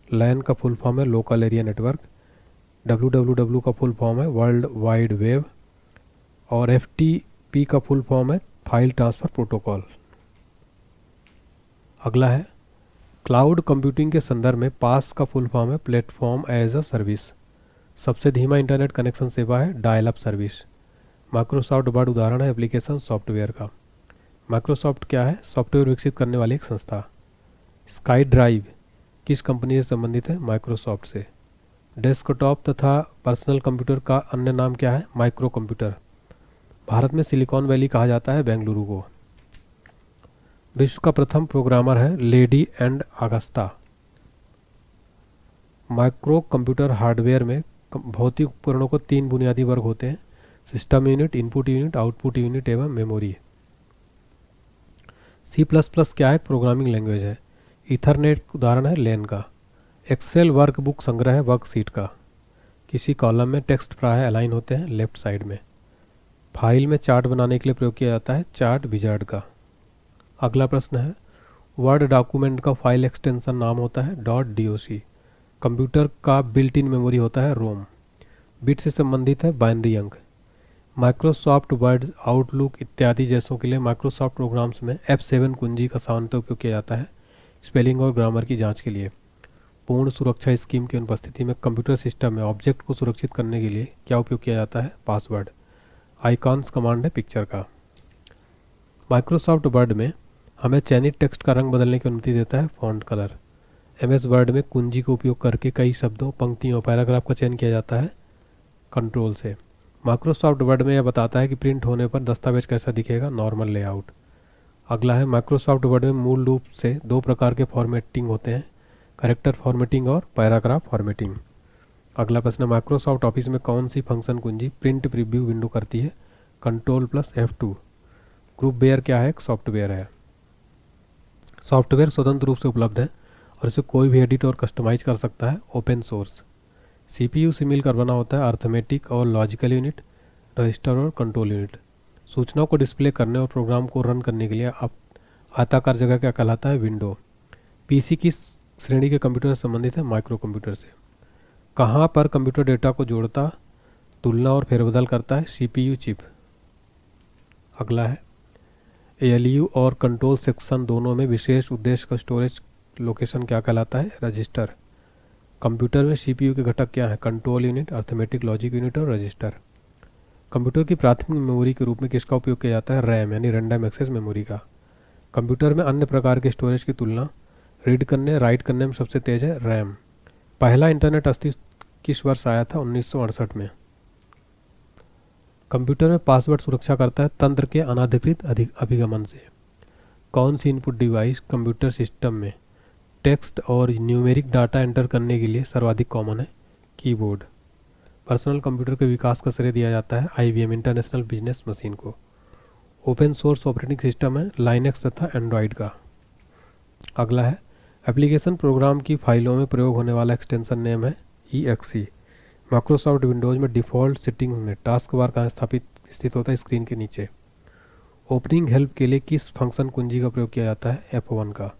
LAN का फुल फॉर्म है लोकल एरिया नेटवर्क। WWW का फुल फॉर्म है वर्ल्ड वाइड वेब। और FTP का फुल फॉर्म है फाइल ट्रांसफ़र प्रोटोकॉल। अगला है क्लाउड कंप्यूटिंग के संदर्भ में पास का फुल फॉर्म है प्लेटफॉर्म एज अ सर्विस। सबसे धीमा इंटरनेट कनेक्शन सेवा है dial up service. Microsoft word उदाहरण है एप्लीकेशन सॉफ्टवेयर का। माइक्रोसॉफ्ट क्या है? सॉफ्टवेयर विकसित करने वाली एक संस्था। स्काई ड्राइव किस कंपनी से संबंधित है? माइक्रोसॉफ्ट से। डेस्कटॉप तथा पर्सनल कंप्यूटर का अन्य नाम क्या है? Micro computer. भारत में सिलिकॉन वैली कहा जाता है बेंगलुरु को। विश्व का प्रथम प्रोग्रामर है lady and Agusta. Micro computer hardware में भौतिक उपकरणों को 3 बुनियादी वर्ग होते हैं: system unit, input unit, output unit एवं मेमोरी। C++ क्या है? प्रोग्रामिंग लैंग्वेज है। ईथरनेट उदाहरण है लैन का। एक्सेल वर्कबुक संग्रह है वर्कशीट का। किसी कॉलम में टेक्स्ट प्रायः अलाइन होते हैं लेफ्ट साइड में। फाइल में चार्ट बनाने के लिए प्रयोग किया जाता है चार्ट विजार्ड का। अगला प्रश्न है वर्ड डॉक्यूमेंट का फाइल एक्सटेंशन नाम होता है .doc। कंप्यूटर का बिल्ट इन मेमोरी होता है रोम। बिट से संबंधित है बाइनरी अंक। माइक्रोसॉफ्ट वर्ड, आउटलुक इत्यादि जैसों के लिए माइक्रोसॉफ्ट प्रोग्राम्स में F7 कुंजी का सामान्यतः उपयोग किया जाता है स्पेलिंग और ग्रामर की जांच के लिए। पूर्ण सुरक्षा स्कीम की अनुपस्थिति में कंप्यूटर सिस्टम में ऑब्जेक्ट को सुरक्षित करने के लिए क्या उपयोग किया जाता है? पासवर्ड। आइकॉन्स कमांड है पिक्चर का। माइक्रोसॉफ्ट वर्ड में हमें चयनित टेक्स्ट का रंग बदलने की अनुमति देता है फॉन्ट कलर। MS वर्ड में कुंजी का उपयोग करके कई शब्दों, पंक्तियों, पैराग्राफ का चयन किया जाता है कंट्रोल से। माइक्रोसॉफ्ट वर्ड में यह बताता है कि प्रिंट होने पर दस्तावेज कैसा दिखेगा? Normal layout. अगला है माइक्रोसॉफ्ट वर्ड में मूल रूप से 2 प्रकार के फॉर्मेटिंग होते हैं, कैरेक्टर फॉर्मेटिंग और पैराग्राफ फॉर्मेटिंग। अगला प्रश्न माइक्रोसॉफ्ट ऑफिस में कौन सी फंक्शन कुंजी प्रिंट प्रीव्यू विंडो करती है? Ctrl+F2। ग्रुप बेयर क्या है? एक सॉफ्टवेयर है। सॉफ्टवेयर स्वतंत्र रूप से उपलब्ध है और इसे कोई भी एडिट और कस्टमाइज कर सकता है, ओपन सोर्स। CPU से मिलकर बना होता है अर्थमेटिक और लॉजिकल यूनिट, रजिस्टर और कंट्रोल यूनिट। सूचनाओं को डिस्प्ले करने और प्रोग्राम को रन करने के लिए आयताकार जगह क्या कहलाता है? विंडो। PC किस श्रेणी के कंप्यूटर से संबंधित है? माइक्रो कंप्यूटर से। कहाँ पर कंप्यूटर डेटा को जोड़ता, तुलना और फेरबदल करता है? CPU chip. अगला है ALU और कंट्रोल सेक्शन दोनों में विशेष उद्देश्य का स्टोरेज लोकेशन क्या कहलाता है? रजिस्टर। कंप्यूटर में CPU के घटक क्या है? Control unit, arithmetic, logic unit और रजिस्टर। कंप्यूटर की प्राथमिक मेमोरी के रूप में किसका उपयोग किया जाता है? रैम यानी रैंडम एक्सेस मेमोरी का। कंप्यूटर में अन्य प्रकार के स्टोरेज की तुलना रीड करने, राइट करने में सबसे तेज है रैम। पहला इंटरनेट अस्तित्व किस वर्ष आया था? 1968 में। कंप्यूटर में पासवर्ड सुरक्षा करता है तंत्र के अनाधिकृत अभिगमन से। कौन सी इनपुट डिवाइस कंप्यूटर सिस्टम में टेक्स्ट और न्यूमेरिक डाटा एंटर करने के लिए सर्वाधिक कॉमन है? कीबोर्ड। पर्सनल कंप्यूटर के विकास का श्रेय दिया जाता है IBM इंटरनेशनल बिजनेस मशीन को। ओपन सोर्स ऑपरेटिंग सिस्टम है लाइनक्स तथा एंड्रॉयड का। अगला है एप्लीकेशन प्रोग्राम की फाइलों में प्रयोग होने वाला एक्सटेंशन नेम है EXE। माइक्रोसॉफ्ट विंडोज़ में डिफ़ॉल्ट सेटिंग में टास्क बार कहाँ स्थित होता है? स्क्रीन के नीचे। ओपनिंग हेल्प के लिए किस फंक्शन कुंजी का प्रयोग किया जाता है? F1 का।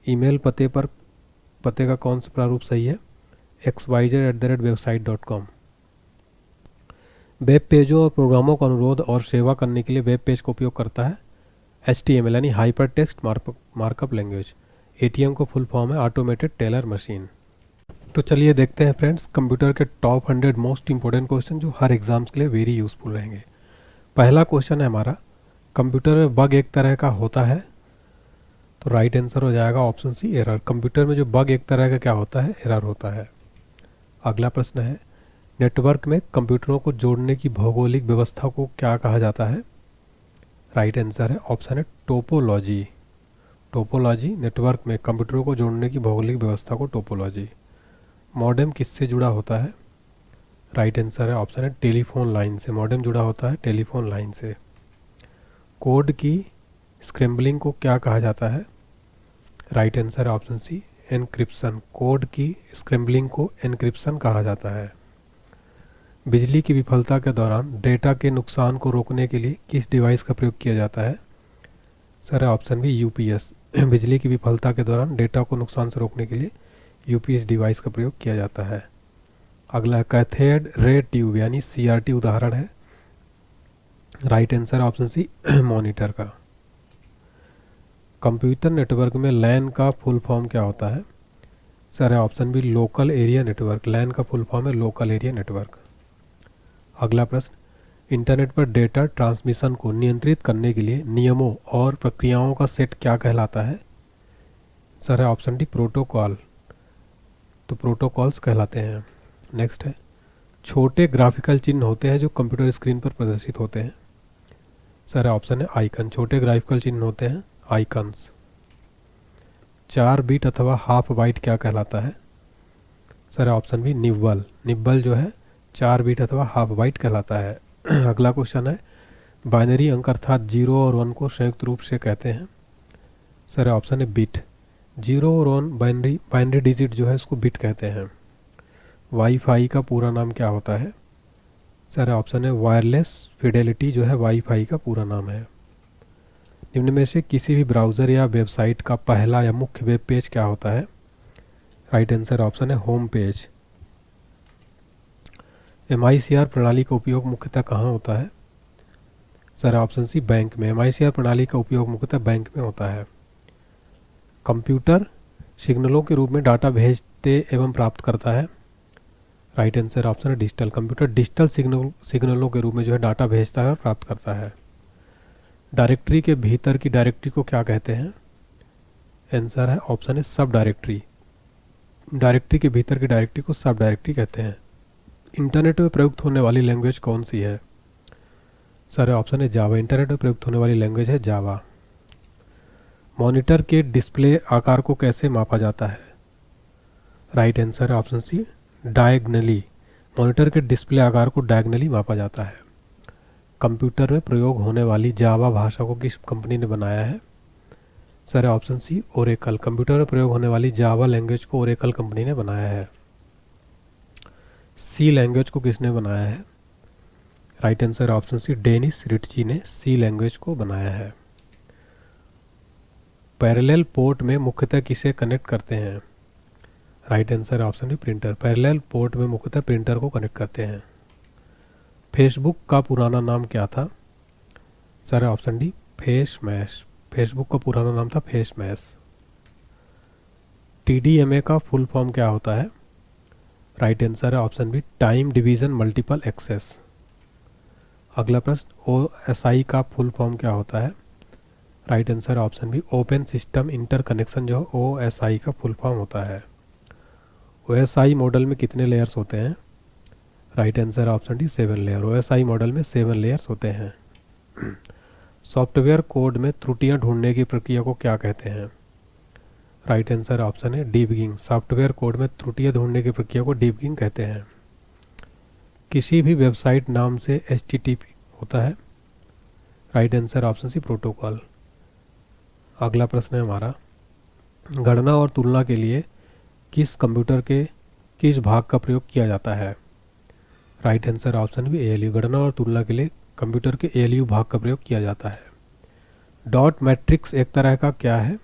ईमेल पते का कौन सा प्रारूप सही है? xyz@website.com। वेब पेजों और प्रोग्रामों का अनुरोध और सेवा करने के लिए वेब पेज का उपयोग करता है HTML यानी hyper text markup language. ATM को फुल फॉर्म है ऑटोमेटेड टेलर मशीन। तो चलिए देखते हैं फ्रेंड्स कंप्यूटर के टॉप 100 मोस्ट इंपॉर्टेंट क्वेश्चन जो हर एग्जाम्स के लिए वेरी यूजफुल रहेंगे। पहला क्वेश्चन है हमारा, कंप्यूटर में बग एक तरह का होता है, तो राइट आंसर हो जाएगा ऑप्शन सी एरर। कंप्यूटर में जो बग एक तरह का क्या होता है? एरर होता है। अगला प्रश्न है नेटवर्क में कंप्यूटरों को जोड़ने की भौगोलिक व्यवस्था को क्या कहा जाता है? राइट आंसर है ऑप्शन है टोपोलॉजी। टोपोलॉजी नेटवर्क में कंप्यूटरों को जोड़ने की भौगोलिक व्यवस्था को टोपोलॉजी। मॉडेम किससे जुड़ा होता है? राइट आंसर है ऑप्शन है टेलीफोन लाइन से। मॉडेम जुड़ा होता है टेलीफोन लाइन से। कोड की स्क्रैम्बलिंग को क्या कहा जाता है? राइट आंसर है ऑप्शन सी एनक्रिप्शन। कोड की स्क्रैम्बलिंग को एनक्रिप्शन कहा जाता है। बिजली की विफलता के दौरान डेटा के नुकसान को रोकने के लिए किस डिवाइस का प्रयोग किया जाता है? Sir option B UPS। बिजली की विफलता के दौरान डेटा को नुकसान से रोकने के लिए UPS डिवाइस का प्रयोग किया जाता है। अगला कैथोड रे ट्यूब यानी CRT उदाहरण है right answer option C monitor का। कंप्यूटर नेटवर्क में लैन का फुल फॉर्म क्या होता है? सर है option B local area network. LAN का फुल फॉर्म है लोकल एरिया नेटवर्क। अगला प्रश्न, इंटरनेट पर डेटा ट्रांसमिशन को नियंत्रित करने के लिए नियमों और प्रक्रियाओं का सेट क्या कहलाता है? सर है ऑप्शन डी प्रोटोकॉल। तो प्रोटोकॉल्स कहलाते हैं। नेक्स्ट है, छोटे ग्राफिकल चिन्ह होते हैं जो कंप्यूटर स्क्रीन पर प्रदर्शित होते हैं। सर ऑप्शन है आइकन। छोटे ग्राफिकल चिन्ह होते हैं आइकन्स। 4 बिट अथवा हाफ बाइट क्या कहलाता है? Sir option B nibble. Nibble जो है 4 बिट अथवा हाफ बाइट कहलाता है। अगला क्वेश्चन है, बाइनरी अंक अर्थात 0 और 1 को संयुक्त रूप से कहते हैं। सर ऑप्शन है बिट। 0 और 1 बाइनरी डिजिट जो है इसको बिट कहते हैं। वाईफाई का पूरा नाम क्या होता है? सर ऑप्शन है वायरलेस फिडेलिटी जो है वाईफाई का पूरा नाम है। निम्न में से किसी भी ब्राउज़र या वेबसाइट का पहला या मुख्य वेब पेज क्या होता है? राइट आंसर ऑप्शन है होम पेज। MICR प्रणाली का उपयोग मुख्यतः कहाँ होता है? सर ऑप्शन सी बैंक में। MICR प्रणाली का उपयोग मुख्यतः बैंक में होता है। कंप्यूटर सिग्नलों के रूप में डाटा भेजते एवं प्राप्त करता है। राइट आंसर ऑप्शन है डिजिटल। कंप्यूटर डिजिटल सिग्नलों के रूप में जो है डाटा भेजता है और प्राप्त करता है। डायरेक्टरी के भीतर की डायरेक्टरी को क्या कहते हैं? आंसर है ऑप्शन है सब डायरेक्टरी। डायरेक्टरी के भीतर की डायरेक्टरी को सब डायरेक्टरी कहते हैं। इंटरनेट में प्रयुक्त होने वाली लैंग्वेज कौन सी है? सर ऑप्शन है जावा। इंटरनेट में प्रयुक्त होने वाली लैंग्वेज है जावा। मॉनिटर के डिस्प्ले आकार को कैसे मापा जाता है? राइट आंसर है ऑप्शन सी डायगनली। मॉनिटर के डिस्प्ले आकार को डायगनली मापा जाता है। कंप्यूटर में प्रयोग होने वाली जावा भाषा को किस कंपनी ने बनाया है? Sir option C Oracle. Computer में प्रयोग होने वाली जावा लैंग्वेज को ओरेकल कंपनी ने बनाया है। सी लैंग्वेज को किसने बनाया है? Right answer option C Dennis Ritchie ने सी लैंग्वेज को बनाया है। पैरेलल पोर्ट में मुख्यतः किसे कनेक्ट करते हैं? Right answer option B printer. Parallel port में मुख्यतः प्रिंटर को कनेक्ट करते हैं। फेसबुक का पुराना नाम क्या था? Sir option D face mash. Facebook का पुराना नाम था फेस मैश। TDMA का फुल फॉर्म क्या होता है? राइट आंसर है option B time division multiple access. अगला प्रश्न, OSI का फुल फॉर्म क्या होता है? Right answer option B open system interconnection जो OSI का फुल फॉर्म होता है। OSI मॉडल में कितने लेयर्स होते हैं? Right answer option D 7 layer. OSI model में 7 लेयर्स होते हैं। सॉफ्टवेयर कोड में त्रुटियां ढूंढने की प्रक्रिया को क्या कहते हैं? राइट आंसर ऑप्शन है डीबगिंग। सॉफ्टवेयर कोड में त्रुटियां ढूंढने की प्रक्रिया को डीबगिंग कहते हैं। किसी भी वेबसाइट नाम से HTTP होता है। Right answer option C protocol. अगला प्रश्न है हमारा, गणना और तुलना के लिए किस कंप्यूटर के किस भाग का प्रयोग किया जाता है? राइट आंसर ऑप्शन भी ALU। गणना और तुलना के लिए कंप्यूटर के ALU भाग का प्रयोग किया जाता है। डॉट मैट्रिक्स एक तरह का क्या है?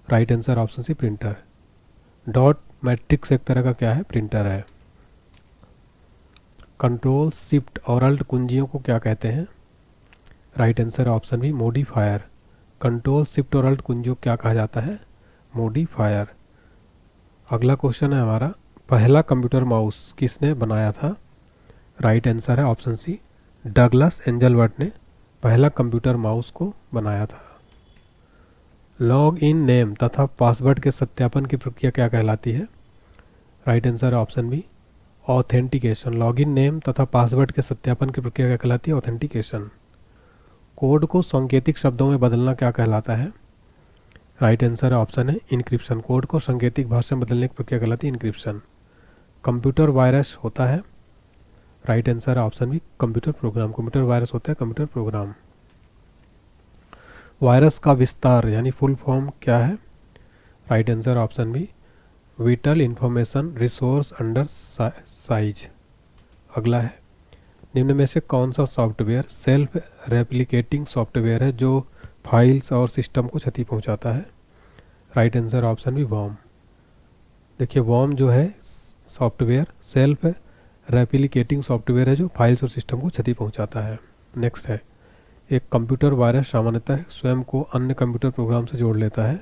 Right answer option C printer. Dot matrix एक तरह का क्या है? प्रिंटर है। कंट्रोल शिफ्ट और अल्ट कुंजियों को क्या कहते हैं? Right answer option B modifier. Control shift और अल्ट कुंजियों क्या कहा जाता है? मॉडिफायर। अगला क्वेश्चन है हमारा, पहला कंप्यूटर माउस किसने बनाया था? राइट आंसर है ऑप्शन सी डगलस एंजलबर्ट ने पहला कंप्यूटर माउस को बनाया था। लॉग इन नेम तथा पासवर्ड के सत्यापन की प्रक्रिया क्या कहलाती है? राइट आंसर है option B authentication. Login name तथा पासवर्ड के सत्यापन की प्रक्रिया क्या कहलाती है? ऑथेंटिकेशन। कोड को सांकेतिक शब्दों में बदलना क्या कहलाता है? राइट आंसर ऑप्शन है इनक्रिप्शन। कोड को सांकेतिक भाषा में बदलने की प्रक्रिया कहलाती है इनक्रिप्शन। कंप्यूटर वायरस होता है? Right answer option B computer program. Computer virus होता है कंप्यूटर प्रोग्राम। वायरस का विस्तार यानी फुल फॉर्म क्या है? Right answer option B vital information resource under seize. अगला है, निम्न में से कौन सा सॉफ्टवेयर सेल्फ रेप्लिकेटिंग सॉफ्टवेयर है जो फाइल्स और सिस्टम को क्षति पहुंचाता है? Right answer option B worm. देखिए वॉर्म जो है सॉफ्टवेयर सेल्फ रेप्लिकेटिंग सॉफ्टवेयर है जो फाइल्स और सिस्टम को क्षति पहुंचाता है। नेक्स्ट है, एक कंप्यूटर वायरस सामान्यतः स्वयं को अन्य कंप्यूटर प्रोग्राम से जोड़ लेता है।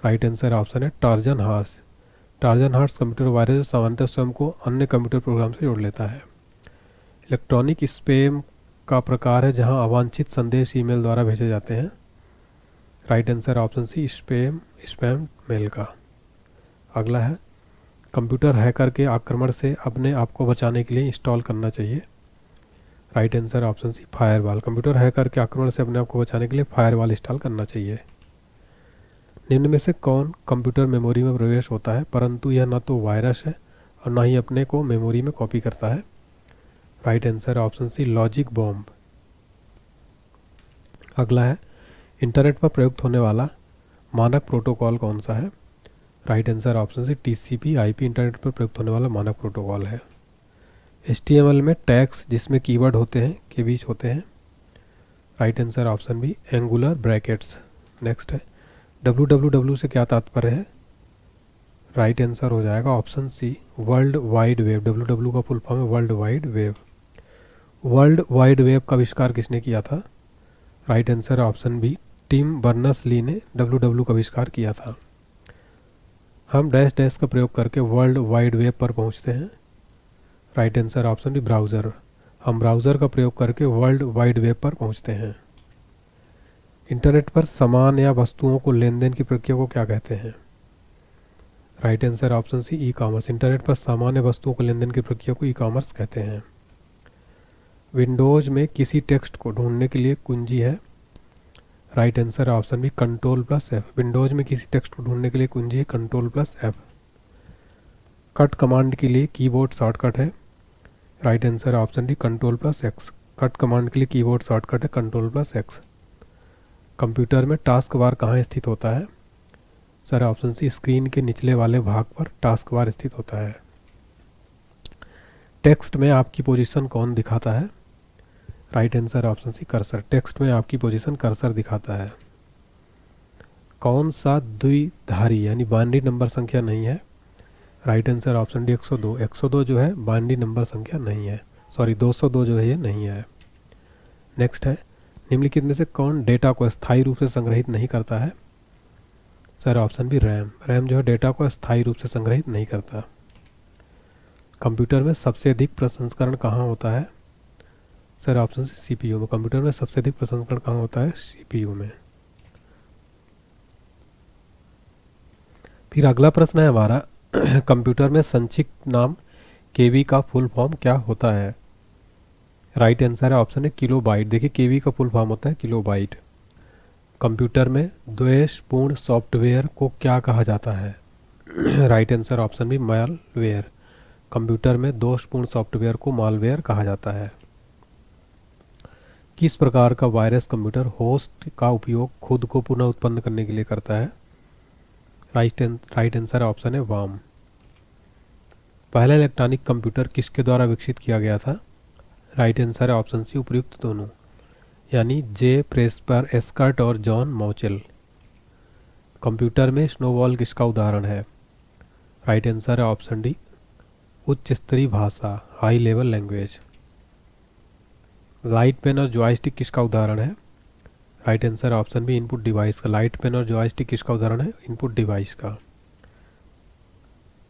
राइट आंसर ऑप्शन है Trojan horse. Trojan horse computer virus सामान्यतः स्वयं को अन्य कंप्यूटर प्रोग्राम से जोड़ लेता है। इलेक्ट्रॉनिक स्पैम का प्रकार है जहां अवांछित संदेश ईमेल द्वारा भेजे जाते हैं। Right answer option C spam mail का। अगला है, कंप्यूटर हैकर के आक्रमण से अपने आप को बचाने के लिए इंस्टॉल करना चाहिए। Right answer option C firewall. Computer hacker के आक्रमण से अपने आप को बचाने के लिए फायरवॉल इंस्टॉल करना चाहिए। निम्न में से कौन कंप्यूटर मेमोरी में प्रवेश होता है परंतु यह न तो वायरस है और न ही अपने को मेमोरी में कॉपी करता है। Right answer option C logic bomb. अगला है, इंटरनेट पर प्रयुक्त होने वाला मानक प्रोटोकॉल कौन सा है। Right answer option C TCP/IP internet पर प्रयुक्त होने वाला मानक प्रोटोकॉल है। HTML में टैग्स जिसमें कीवर्ड होते हैं के बीच होते हैं। Right answer option B angular brackets. Next है, www से क्या तात्पर्य है। राइट आंसर हो जाएगा option C world wide web. www का फुल फॉर्म है world wide web. World wide web का आविष्कार किसने किया था। Right answer option B Tim Berners Lee ने www का आविष्कार किया था। हम डैश डैश का प्रयोग करके वर्ल्ड वाइड वेब पर पहुंचते हैं। Right answer option B browser. हम ब्राउज़र का प्रयोग करके वर्ल्ड वाइड वेब पर पहुंचते हैं। इंटरनेट पर सामान या वस्तुओं को लेन देन की प्रक्रिया को क्या कहते हैं। Right answer option C e commerce. Internet पर सामान या वस्तुओं को लेन देन की प्रक्रिया को ई कॉमर्स कहते हैं। विंडोज में किसी टेक्स्ट को ढूंढने के लिए कुंजी है। Right answer option B Ctrl+F। Windows में किसी टेक्स्ट को ढूंढने के लिए कुंजी है Ctrl+F। कट कमांड के लिए कीबोर्ड शॉर्टकट है। Right answer option D Ctrl+X। Cut command के लिए कीबोर्ड शॉर्टकट है Ctrl+X। कंप्यूटर में टास्क बार कहाँ स्थित होता है। सर ऑप्शन सी स्क्रीन के निचले वाले भाग पर टास्क बार स्थित होता है। टेक्स्ट में आपकी पोजीशन कौन दिखाता है। Right answer option C cursor. Text में आपकी पोजीशन कर्सर दिखाता है। कौन सा द्विधारी यानी बाइनरी नंबर संख्या नहीं है। Right answer option D 102। 102 जो है बाइनरी नंबर संख्या नहीं है। सॉरी 202 जो है ये नहीं है। नेक्स्ट है, निम्नलिखित में से कौन डेटा को स्थायी रूप से संग्रहित नहीं करता है। Sir option B RAM. RAM जो है डेटा को स्थायी रूप से संग्रहित नहीं करता। कंप्यूटर में सबसे अधिक प्रसंस्करण कहाँ होता है। सर ऑप्शन सी CPU में। कंप्यूटर में सबसे अधिक प्रसंस्करण कहाँ होता है, CPU में। फिर अगला प्रश्न है हमारा कंप्यूटर में संक्षिप्त नाम KB का फुल फॉर्म क्या होता है। राइट आंसर है ऑप्शन है किलोबाइट। देखिए KB का फुल फॉर्म होता है किलोबाइट। कंप्यूटर में द्वेषपूर्ण सॉफ्टवेयर को क्या कहा जाता है। Right answer option B malware. कंप्यूटर में दोषपूर्ण सॉफ्टवेयर को मालवेयर कहा जाता है। किस प्रकार का वायरस कंप्यूटर होस्ट का उपयोग खुद को पुनः उत्पन्न करने के लिए करता है। राइट आंसर ऑप्शन है वार्म। पहला इलेक्ट्रॉनिक कंप्यूटर किसके द्वारा विकसित किया गया था। राइट आंसर है ऑप्शन सी उपयुक्त दोनों, यानी जे प्रेस्पर एस्कर्ट और जॉन मॉचेल। कंप्यूटर में स्नोबॉल किसका उदाहरण है। राइट आंसर है ऑप्शन डी उच्च स्तरीय भाषा, high level language. Light pen और जॉयस्टिक किसका उदाहरण है। Right answer option B input device का। लाइट पेन और जॉयस्टिक किसका उदाहरण है, इनपुट डिवाइस का।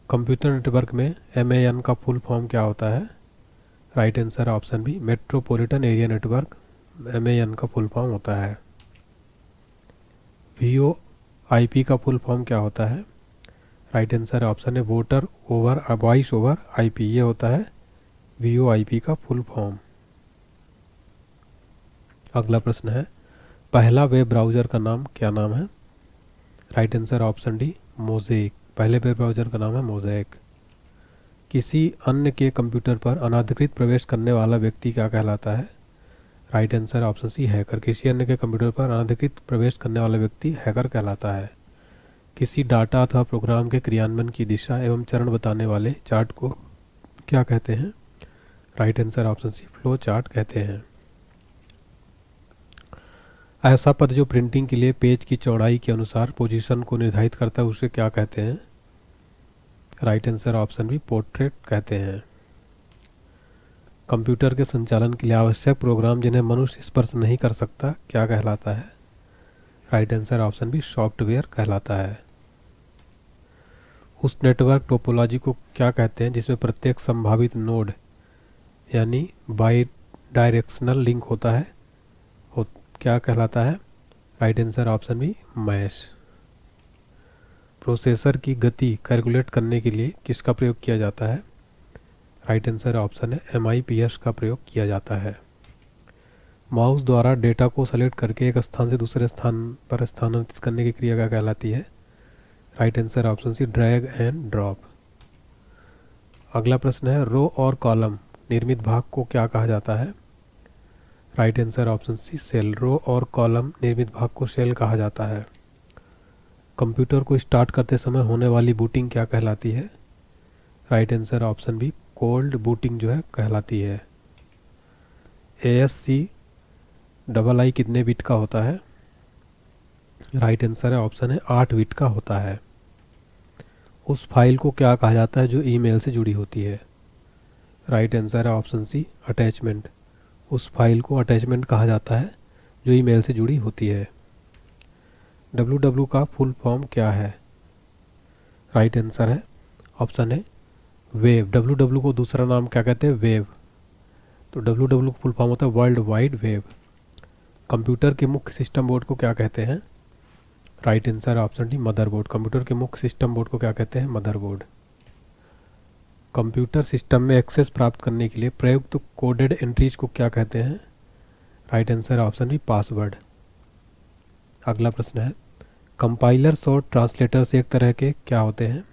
कंप्यूटर नेटवर्क में MAN का फुल फॉर्म क्या होता है। Right answer option B metropolitan area network MAN का फुल फॉर्म होता है। VoIP का फुल फॉर्म क्या होता है। राइट आंसर ऑप्शन है वॉइस ओवर IP, ये होता है VoIP का फुल फॉर्म। अगला प्रश्न है, पहला वेब ब्राउज़र का नाम क्या नाम है। Right answer option D mosaic. पहले वेब ब्राउज़र का नाम है मोज़ेक। किसी अन्य के कंप्यूटर पर अनाधिकृत प्रवेश करने वाला व्यक्ति क्या कहलाता है। Right answer option C hacker. किसी अन्य के कंप्यूटर पर अनाधिकृत प्रवेश करने वाला व्यक्ति हैकर कहलाता है। किसी डाटा अथवा प्रोग्राम के क्रियान्वयन की दिशा एवं चरण बताने वाले चार्ट को क्या कहते हैं। Right answer option C flow chart कहते हैं। ऐसा पद जो प्रिंटिंग के लिए पेज की चौड़ाई के अनुसार पोजीशन को निर्धारित करता है उसे क्या कहते हैं। Right answer option B portrait कहते हैं। कंप्यूटर के संचालन के लिए आवश्यक प्रोग्राम जिन्हें मनुष्य स्पर्श नहीं कर सकता क्या कहलाता है? Right answer option B software कहलाता है। उस नेटवर्क टोपोलॉजी को क्या कहते हैं जिसमें प्रत्येक संभावित नोड यानी बाई डायरेक्शनल लिंक होता है, क्या कहलाता है? Right answer option B mash. Processor की गति कैलकुलेट करने के लिए किसका प्रयोग किया जाता है? राइट आंसर ऑप्शन है MIPS का प्रयोग किया जाता है। माउस द्वारा डेटा को सेलेक्ट करके एक स्थान से दूसरे स्थान पर स्थानांतरित करने की क्रिया क्या कहलाती है? Right answer option C drag and drop. अगला प्रश्न है रो और कॉलम निर्मित भाग को क्या कहा जाता है? Right answer option C cell. Row और कॉलम निर्मित भाग को सेल कहा जाता है। कंप्यूटर को स्टार्ट करते समय होने वाली बूटिंग क्या कहलाती है? Right answer option B cold booting जो है कहलाती है। ASC II कितने बिट का होता है? राइट आंसर है ऑप्शन है 8 बिट का होता है। उस फाइल को क्या कहा जाता है जो ईमेल से जुड़ी होती है? राइट आंसर है ऑप्शन सी अटैचमेंट। उस फाइल को अटैचमेंट कहा जाता है जो ईमेल से जुड़ी होती है। WW का फुल फॉर्म क्या है? राइट आंसर है ऑप्शन है वेव। WW को दूसरा नाम क्या कहते हैं? वेव। तो WW का फुल फॉर्म होता है वर्ल्ड वाइड वेब। कंप्यूटर के मुख्य सिस्टम बोर्ड को क्या कहते हैं? Right answer option D motherboard. Computer के मुख्य सिस्टम बोर्ड को क्या कहते हैं? मदरबोर्ड। कंप्यूटर सिस्टम में एक्सेस प्राप्त करने के लिए प्रयुक्त कोडेड एंट्रीज को क्या कहते हैं? Right answer option B password. अगला प्रश्न है कंपाइलर्स और ट्रांसलेटर्स एक तरह के क्या होते हैं?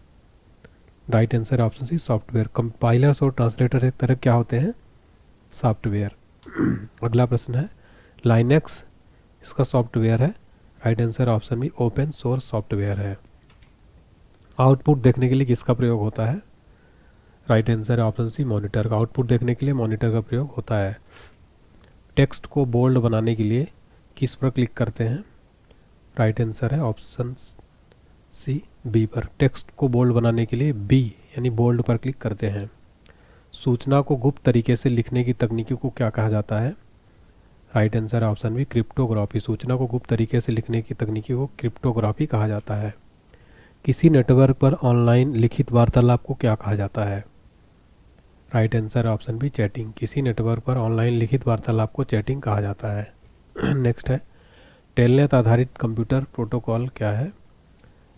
Right answer option C software. Compilers और ट्रांसलेटर एक तरह क्या होते हैं? सॉफ्टवेयर। अगला प्रश्न है लाइनेक्स इसका सॉफ्टवेयर है। Right answer option B open source software है। आउटपुट देखने के लिए किसका प्रयोग होता है? Right answer option C monitor का। आउटपुट देखने के लिए मॉनिटर का प्रयोग होता है। टेक्स्ट को बोल्ड बनाने के लिए किस पर क्लिक करते हैं? राइट आंसर है ऑप्शन सी बी पर। टेक्स्ट को बोल्ड बनाने के लिए बी यानी बोल्ड पर क्लिक करते हैं। सूचना को गुप्त तरीके से लिखने की तकनीकी को क्या कहा जाता है? Right answer option B cryptography. सूचना को गुप्त तरीके से लिखने की तकनीकी को क्रिप्टोग्राफी कहा जाता है। किसी नेटवर्क पर ऑनलाइन लिखित वार्तालाप को क्या कहा जाता है? Right answer option B chatting. किसी नेटवर्क पर ऑनलाइन लिखित वार्तालाप को चैटिंग कहा जाता है। नेक्स्ट है टेलनेट आधारित कंप्यूटर प्रोटोकॉल क्या है?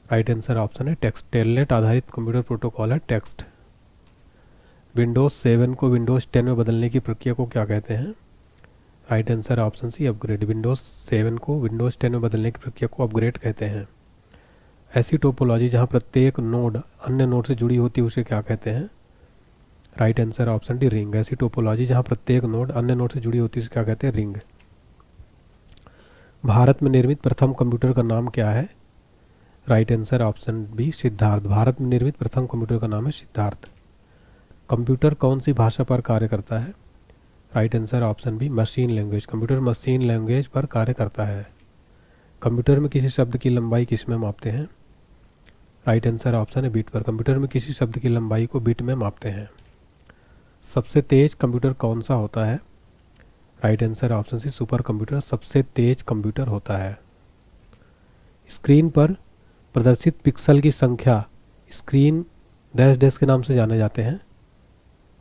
राइट आंसर ऑप्शन है टेक्स्ट। टेलनेट आधारित कंप्यूटर प्रोटोकॉल है टेक्स्ट। विंडोज़ 7 को विंडोज़ 10 में बदलने की प्रक्रिया को क्या कहते हैं? Right answer option C upgrade. Windows 7 को विंडोज़ 10 में बदलने की प्रक्रिया को अपग्रेड कहते हैं। ऐसी टोपोलॉजी जहां प्रत्येक नोड अन्य नोड से जुड़ी होती है उसे क्या कहते हैं? Right answer option D ring. ऐसी टोपोलॉजी जहां प्रत्येक नोड अन्य नोड से जुड़ी होती है उसे क्या कहते हैं? रिंग। भारत में निर्मित प्रथम कंप्यूटर का नाम क्या है? Right answer option B Siddharth. भारत में निर्मित प्रथम कंप्यूटर का नाम है सिद्धार्थ। कंप्यूटर कौन सी भाषा पर कार्य करता है? Right answer option B machine language. Computer machine language पर कार्य करता है। कंप्यूटर में किसी शब्द की लंबाई किस में मापते हैं? राइट आंसर ऑप्शन है बिट पर। कंप्यूटर में किसी शब्द की लंबाई को बिट में मापते हैं। सबसे तेज कंप्यूटर कौन सा होता है? Right answer option C super computer सबसे तेज कंप्यूटर होता है। स्क्रीन पर प्रदर्शित पिक्सल की संख्या स्क्रीन डैश डैश के नाम से जाने जाते हैं।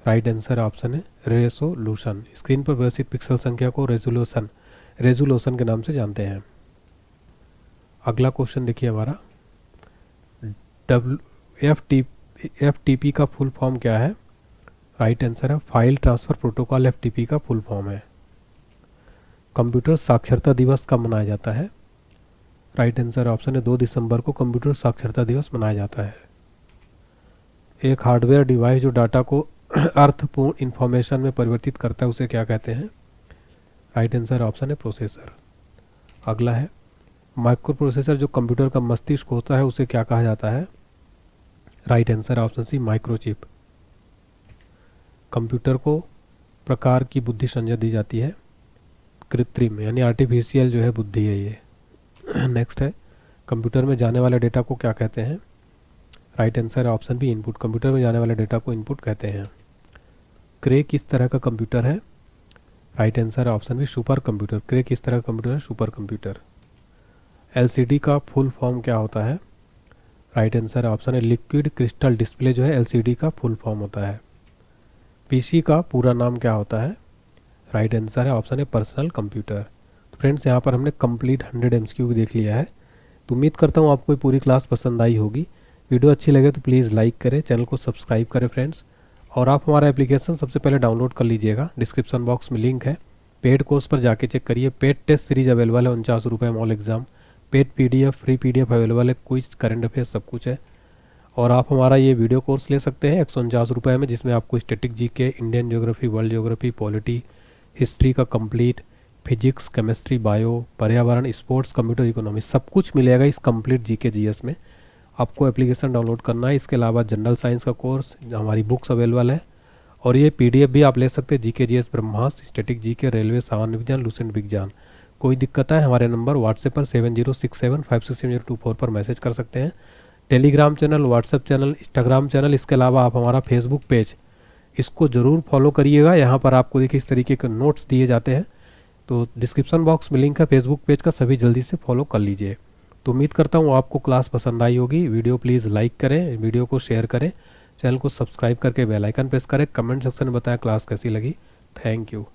राइट आंसर ऑप्शन है रेसोल्यूशन। स्क्रीन पर प्रदर्शित पिक्सल संख्या को रेजोल्यूशन के नाम से जानते हैं। अगला क्वेश्चन देखिए हमारा FTP का फुल फॉर्म क्या है? राइट आंसर है फाइल ट्रांसफ़र प्रोटोकॉल। FTP का फुल फॉर्म है। कंप्यूटर साक्षरता दिवस कब मनाया जाता है? राइट आंसर ऑप्शन है 2 दिसंबर को कंप्यूटर साक्षरता दिवस मनाया जाता है। एक हार्डवेयर डिवाइस जो डाटा को अर्थपूर्ण इंफॉर्मेशन में परिवर्तित करता है उसे क्या कहते हैं? राइट आंसर ऑप्शन है प्रोसेसर। अगला है माइक्रो प्रोसेसर जो कंप्यूटर का मस्तिष्क होता है उसे क्या कहा जाता है? Right answer option C microchip. Computer को प्रकार की बुद्धि संज्ञा दी जाती है कृत्रिम यानी आर्टिफिशियल जो है बुद्धि है ये। नेक्स्ट है कंप्यूटर में जाने वाले डेटा को क्या कहते हैं? Right answer option B input. Computer में जाने वाले डेटा को इनपुट कहते हैं। क्रे किस तरह का कंप्यूटर है? राइट आंसर है ऑप्शन बी सुपर कंप्यूटर। क्रे किस तरह का कंप्यूटर है? Super computer. एलसीडी का फुल फॉर्म क्या होता है? राइट आंसर है ऑप्शन है लिक्विड क्रिस्टल डिस्प्ले जो है एलसीडी का फुल फॉर्म होता है। पीसी का पूरा नाम क्या होता है? राइट आंसर है ऑप्शन है पर्सनल कंप्यूटर। तो फ्रेंड्स यहाँ पर हमने कंप्लीट 100 MCQ देख लिया है। तो उम्मीद करता हूँ आपको ये पूरी क्लास पसंद आई होगी। वीडियो अच्छी लगे तो प्लीज़ लाइक करें, चैनल को सब्सक्राइब करें फ्रेंड्स। और आप हमारा एप्लीकेशन सबसे पहले डाउनलोड कर लीजिएगा, डिस्क्रिप्शन बॉक्स में लिंक है। पेड कोर्स पर जाके चेक करिए। पेड टेस्ट सीरीज अवेलेबल है 49 रुपये में all exam. Paid PDF free PDF available है, क्विज करंट अफेयर सब कुछ है। और आप हमारा ये वीडियो कोर्स ले सकते हैं 149 रुपये में, जिसमें आपको static GK, Indian geography, world geography, polity, history का कंप्लीट, फिजिक्स, केमिस्ट्री, बायो, पर्यावरण, स्पोर्ट्स, कंप्यूटर इकोनॉमी सब कुछ मिलेगा इस कंप्लीट जीके जीएस में। आपको एप्लीकेशन डाउनलोड करना है। इसके अलावा जनरल साइंस का कोर्स हमारी बुक्स अवेलेबल है। और ये PDF भी आप ले सकते हैं, जीके जीएस, ब्रह्मास्त्र, स्टैटिक जीके, रेलवे, सामान्य विज्ञान, लूसेंट विज्ञान। कोई दिक्कत है हमारे नंबर व्हाट्सएप पर 7067567024 पर मैसेज कर सकते हैं। Telegram channel, WhatsApp channel, Instagram channel, इसके अलावा आप हमारा फेसबुक पेज इसको ज़रूर फॉलो करिएगा। यहाँ पर आपको देखिए इस तरीके के नोट्स दिए जाते हैं। तो डिस्क्रिप्शन बॉक्स में लिंक है फेसबुक पेज का, सभी जल्दी से फॉलो कर लीजिए। तो उम्मीद करता हूँ आपको क्लास पसंद आई होगी। वीडियो प्लीज़ लाइक करें, वीडियो को शेयर करें, चैनल को सब्सक्राइब करके बेल आइकन प्रेस करें, कमेंट सेक्शन में बताएं क्लास कैसी लगी। Thank you.